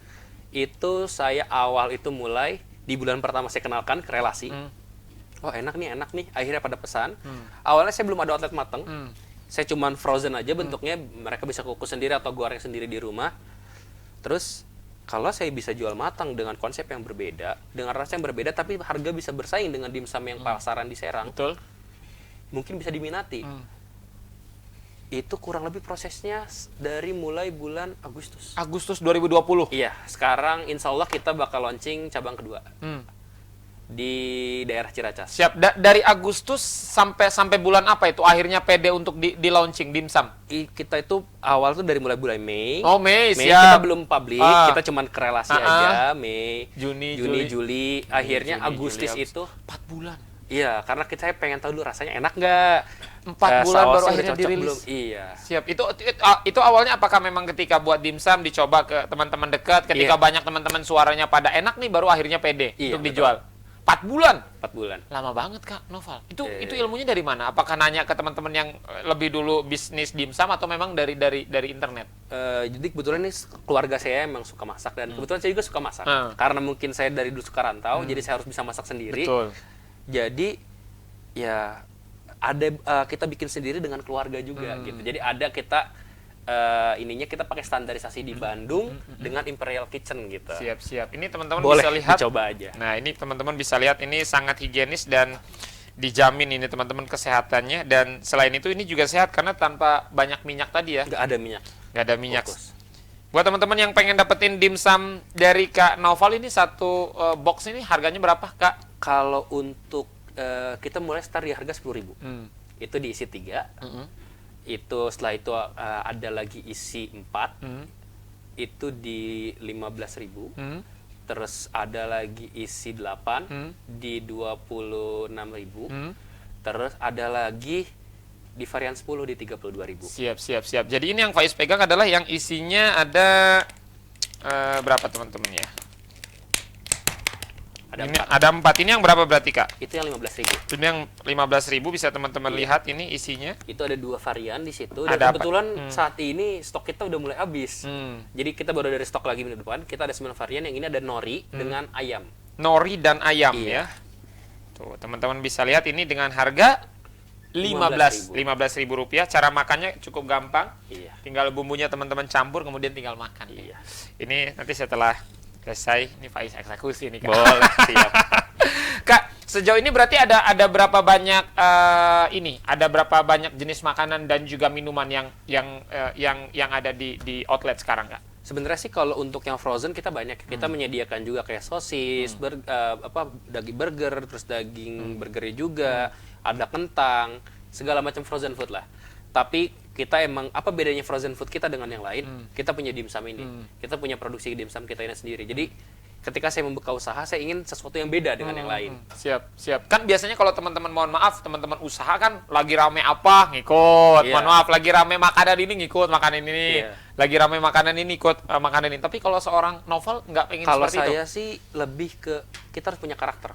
Itu saya awal itu mulai di bulan pertama saya kenalkan ke relasi. Oh enak nih. Akhirnya pada pesan. Awalnya saya belum ada outlet mateng. Saya cuman frozen aja bentuknya. Mereka bisa kukus sendiri atau goreng sendiri di rumah. Terus kalau saya bisa jual matang dengan konsep yang berbeda, dengan rasa yang berbeda, tapi harga bisa bersaing dengan dimsum yang pasaran di Serang. Betul. Mungkin bisa diminati. Itu kurang lebih prosesnya dari mulai bulan Agustus. Agustus 2020. Iya, sekarang insya Allah kita bakal launching cabang kedua di daerah Ciracas. Siap. Dari Agustus sampai bulan apa itu akhirnya PD untuk di launching dimsum? Kita itu awal tuh dari mulai bulan Mei. Oh, Mei, Mei siap. kita belum publik, kita cuman kerelasi aja. Mei, Juni, Juli. Akhirnya Juni, Agustus Juli, itu 4 bulan. iya, karena saya pengen tahu dulu rasanya enak nggak. 4 bulan baru sausnya udah akhirnya cocok dirilis. belum? Iya. Siap. Itu awalnya apakah memang ketika buat dimsum dicoba ke teman-teman dekat, ketika Iya. banyak teman-teman suaranya pada enak nih baru akhirnya PD Iya, untuk betul. dijual. 4 bulan. 4 bulan. Lama banget Kak Noval. Itu Iya. ilmunya dari mana? Apakah nanya ke teman-teman yang lebih dulu bisnis dimsum atau memang dari internet? Jadi kebetulan ini keluarga saya emang suka masak dan kebetulan saya juga suka masak. Karena mungkin saya dari dulu suka rantau, jadi saya harus bisa masak sendiri. Betul. Jadi ya ada kita bikin sendiri dengan keluarga juga gitu. Jadi ada kita ininya kita pakai standarisasi di Bandung dengan Imperial Kitchen gitu. Siap. Ini teman-teman Boleh bisa lihat. dicoba aja. Nah, ini teman-teman bisa lihat ini sangat higienis dan dijamin ini teman-teman kesehatannya, dan selain itu ini juga sehat karena tanpa banyak minyak tadi ya. Nggak ada minyak. Nggak ada minyak. Fokus. Buat teman-teman yang pengen dapetin dimsum dari Kak Noval ini satu box ini harganya berapa, Kak? Kalau untuk kita mulai start di harga 10.000. Itu diisi 3. Itu setelah itu ada lagi isi 4. Itu di 15.000. Terus ada lagi isi 8 di 26.000. Terus ada lagi di varian 10 di 32.000. Siap. Jadi ini yang Faiz pegang adalah yang isinya ada berapa teman-teman ya? Ada 4. Ini yang berapa berarti, Kak? Itu yang 15.000. Ini yang 15.000 bisa teman-teman lihat ini isinya. Itu ada 2 varian di situ. Dan Ada apa? kebetulan saat ini stok kita udah mulai habis. Hmm. Jadi kita baru dari stok lagi minggu depan. Kita ada 9 varian. Yang ini ada nori dengan ayam. Nori dan ayam Iya. ya. Tuh, teman-teman bisa lihat ini dengan harga 15.000 rupiah. Cara makannya cukup gampang. Iya. Tinggal bumbunya teman-teman campur kemudian tinggal makan. Iya. Ini nanti setelah selesai ini Faiz eksekusi nih, Kak. Boleh, siap. Kak, sejauh ini berarti ada berapa banyak ada berapa banyak jenis makanan dan juga minuman yang ada di outlet sekarang, Kak? Sebenarnya sih kalau untuk yang frozen kita banyak. Kita menyediakan juga kayak sosis, daging burger, terus daging burgernya juga, ada kentang, segala macam frozen food lah. Tapi kita emang apa bedanya frozen food kita dengan yang lain? Kita punya dimsum ini. Kita punya produksi dimsum kita ini sendiri. Jadi ketika saya membuka usaha, saya ingin sesuatu yang beda dengan yang lain. Siap. Kan biasanya kalau teman-teman, mohon maaf, teman-teman usaha kan lagi rame apa ngikut. Iya. Mohon maaf, lagi rame makanan ini ngikut makanan ini. Iya. Lagi rame makanan ini ikut makanan ini. Tapi kalau seorang Noval nggak pengen Kalau seperti itu. saya sih lebih ke kita harus punya karakter.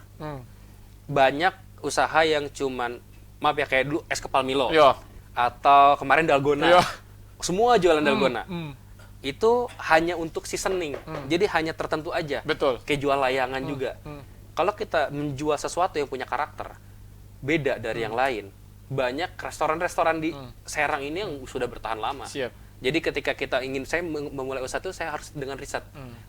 Banyak usaha yang cuman maaf ya kayak dulu es kepal Milo. Iya. Atau kemarin dalgona. Iya. Semua jualan dalgona. Itu hanya untuk seasoning. Jadi hanya tertentu aja. Betul. Kayak jual layangan juga. Kalau kita menjual sesuatu yang punya karakter beda dari yang lain, banyak restoran-restoran di Serang ini yang sudah bertahan lama. Siap. Jadi ketika kita ingin saya memulai usaha itu saya harus dengan riset,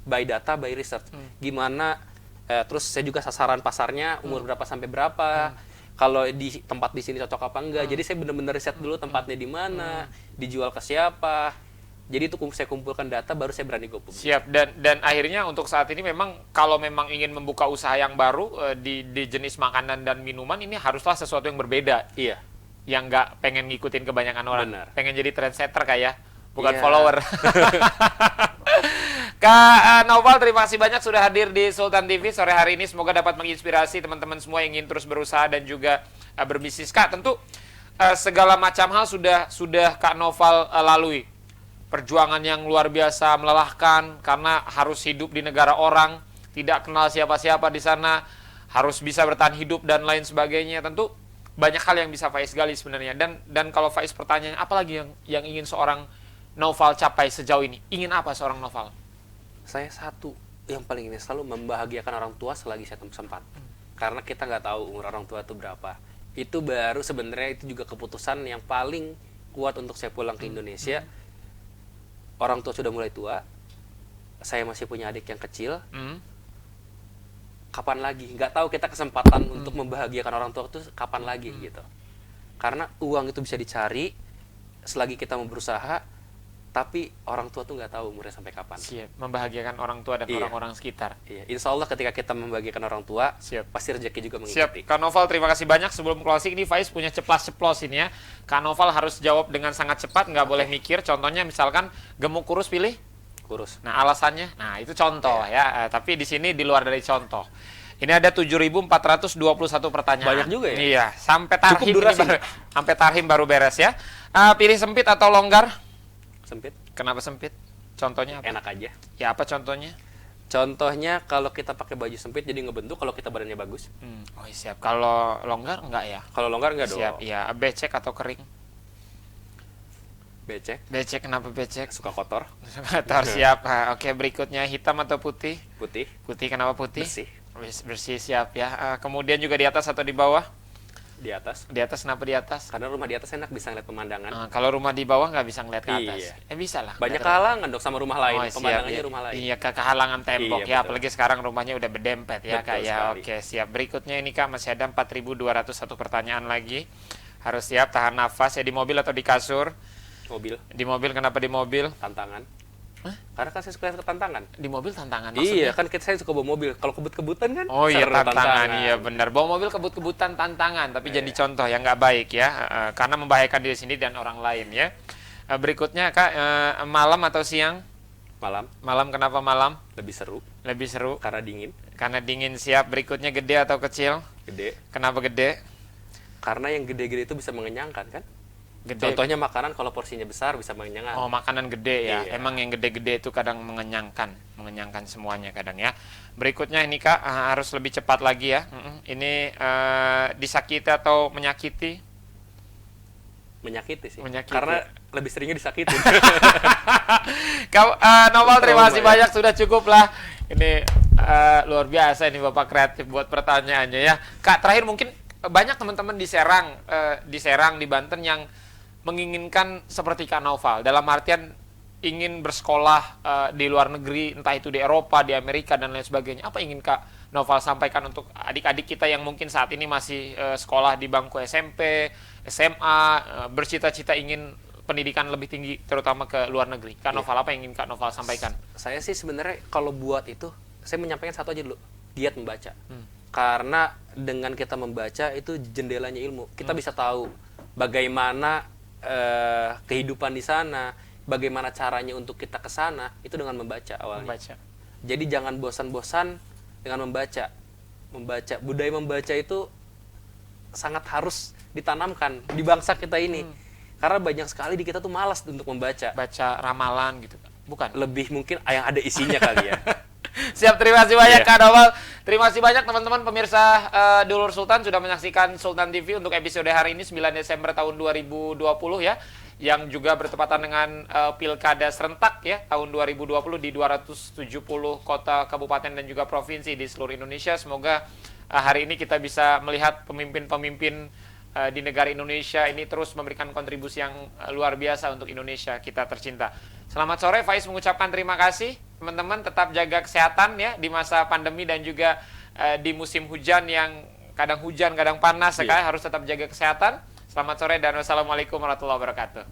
by data, by research. Gimana? Terus saya juga sasaran pasarnya umur berapa sampai berapa. Kalau di tempat di sini cocok apa enggak. Jadi saya benar-benar riset dulu tempatnya di mana, dijual ke siapa. Jadi itu saya kumpulkan data baru saya berani go publik. Siap. Dan akhirnya untuk saat ini memang kalau memang ingin membuka usaha yang baru di jenis makanan dan minuman ini haruslah sesuatu yang berbeda. Iya. Yang nggak pengen ngikutin kebanyakan orang. Benar. Pengen jadi trendsetter kayak bukan Iya. follower. Kak Noval, terima kasih banyak sudah hadir di Sultan TV sore hari ini. Semoga dapat menginspirasi teman-teman semua yang ingin terus berusaha dan juga berbisnis. Kak, tentu segala macam hal sudah Kak Noval lalui. Perjuangan yang luar biasa melelahkan karena harus hidup di negara orang, tidak kenal siapa-siapa di sana, harus bisa bertahan hidup dan lain sebagainya. Tentu banyak hal yang bisa Faiz gali sebenarnya. Dan kalau Faiz pertanyaan, apa lagi yang ingin seorang Noval capai sejauh ini? Ingin apa seorang Noval? Saya satu yang paling ini selalu membahagiakan orang tua selagi saya sempat. Karena kita nggak tahu umur orang tua itu berapa. Itu baru sebenarnya itu juga keputusan yang paling kuat untuk saya pulang ke Indonesia. Orang tua sudah mulai tua. Saya masih punya adik yang kecil. Kapan lagi? Nggak tahu kita kesempatan untuk membahagiakan orang tua itu kapan lagi gitu. Karena uang itu bisa dicari, selagi kita mau berusaha, tapi orang tua tuh nggak tahu umurnya sampai kapan. Siap, membahagiakan orang tua dan Iya. orang-orang sekitar. Iya, insya Allah ketika kita membahagiakan orang tua, Siap. pasti rezeki juga Siap, mengikuti. Kak Noval, terima kasih banyak. Sebelum closing, ini Faiz punya ceplas-ceplos ini ya. Kak Noval harus jawab dengan sangat cepat, nggak boleh mikir. Contohnya misalkan gemuk kurus pilih. Kurus. Nah, alasannya, nah itu contoh ya. Tapi di sini di luar dari contoh. Ini ada 7.421 pertanyaan. Banyak juga ya? Iya, sampai tarhim Cukup durasi. sampai tarhim baru beres ya. Pilih sempit atau longgar? Sempit. Kenapa sempit? Contohnya apa? Enak aja. Ya apa contohnya? Contohnya kalau kita pakai baju sempit jadi ngebentuk, kalau kita badannya bagus. Oh siap. Kalau longgar enggak ya? Kalau longgar nggak dong. Siap. Iya. Becek atau kering? Becek, Becek. Kenapa becek? suka kotor, Kotor. Siap. Oke, berikutnya hitam atau putih? putih, Putih. Kenapa putih? bersih. Bersih, siap ya. Kemudian juga di atas atau di bawah? Di atas. Di atas, kenapa di atas? Karena rumah di atas enak, bisa ngeliat pemandangan. Kalau rumah di bawah nggak bisa ngeliat ke atas. Iya. Bisa lah. Banyak nggak kehalangan dong sama rumah lain. Oh, siap, Pemandangannya ya. rumah lain. Iya, kehalangan tembok Iya, ya, betul. apalagi sekarang rumahnya udah berdempet ya, Betul Kak ya. sekali. Oke, siap. Berikutnya ini Kak masih ada 4.201 pertanyaan lagi. Harus siap, tahan nafas ya, di mobil atau di kasur? Mobil, Di mobil, kenapa di mobil? tantangan. Karena kan saya suka tantangan. Di mobil tantangan Iya, maksudnya? kan saya suka bawa mobil. Kalau kebut-kebutan kan. Oh iya, seru tantangan, iya benar. Bawa mobil kebut-kebutan tantangan, tapi jadi contoh yang nggak baik ya, karena membahayakan diri sendiri dan orang lain ya. Berikutnya Kak, malam atau siang? Malam Malam, kenapa malam? lebih seru Lebih seru. karena dingin, Karena dingin, siap. Berikutnya gede atau kecil? gede. Kenapa gede? Karena yang gede-gede itu bisa mengenyangkan kan. Gede. Contohnya makanan kalau porsinya besar bisa mengenyangkan. Oh, makanan gede ya. Iya. Emang yang gede-gede itu kadang mengenyangkan semuanya kadang ya. Berikutnya ini Kak, harus lebih cepat lagi ya. Ini disakiti atau menyakiti? Menyakiti sih. Menyakiti. Karena lebih seringnya disakiti. Noval, terima kasih Trauma ya. banyak, sudah cukup lah. Ini luar biasa ini Bapak kreatif buat pertanyaannya ya. Kak, terakhir mungkin banyak teman-teman di Serang, di Banten yang menginginkan seperti Kak Noval, dalam artian ingin bersekolah di luar negeri, entah itu di Eropa, di Amerika, dan lain sebagainya. Apa ingin Kak Noval sampaikan untuk adik-adik kita yang mungkin saat ini masih sekolah di bangku SMP, SMA, bercita-cita ingin pendidikan lebih tinggi, terutama ke luar negeri? Kak Noval, apa yang ingin Kak Noval sampaikan? Saya sih sebenarnya kalau buat itu, saya menyampaikan satu aja dulu, giat membaca. Karena dengan kita membaca itu jendelanya ilmu. Kita bisa tahu bagaimana kehidupan di sana, bagaimana caranya untuk kita ke sana, itu dengan membaca awalnya. Membaca. Jadi jangan bosan-bosan dengan membaca. Budaya membaca itu sangat harus ditanamkan di bangsa kita ini. Karena banyak sekali di kita tuh malas untuk membaca. Baca ramalan gitu, bukan? Lebih mungkin yang ada isinya kali ya. Siap, terima kasih banyak Iya. Kak Noval. Terima kasih banyak teman-teman pemirsa Dulur Sultan sudah menyaksikan Sultan TV untuk episode hari ini 9 Desember tahun 2020 ya. Yang juga bertepatan dengan Pilkada serentak ya tahun 2020 di 270 kota, kabupaten dan juga provinsi di seluruh Indonesia. Semoga hari ini kita bisa melihat pemimpin-pemimpin di negara Indonesia ini terus memberikan kontribusi yang luar biasa untuk Indonesia kita tercinta. Selamat sore, Faiz mengucapkan terima kasih. Teman-teman tetap jaga kesehatan ya di masa pandemi dan juga di musim hujan yang kadang hujan, kadang panas, Iya. harus tetap jaga kesehatan. Selamat sore dan wassalamualaikum warahmatullahi wabarakatuh.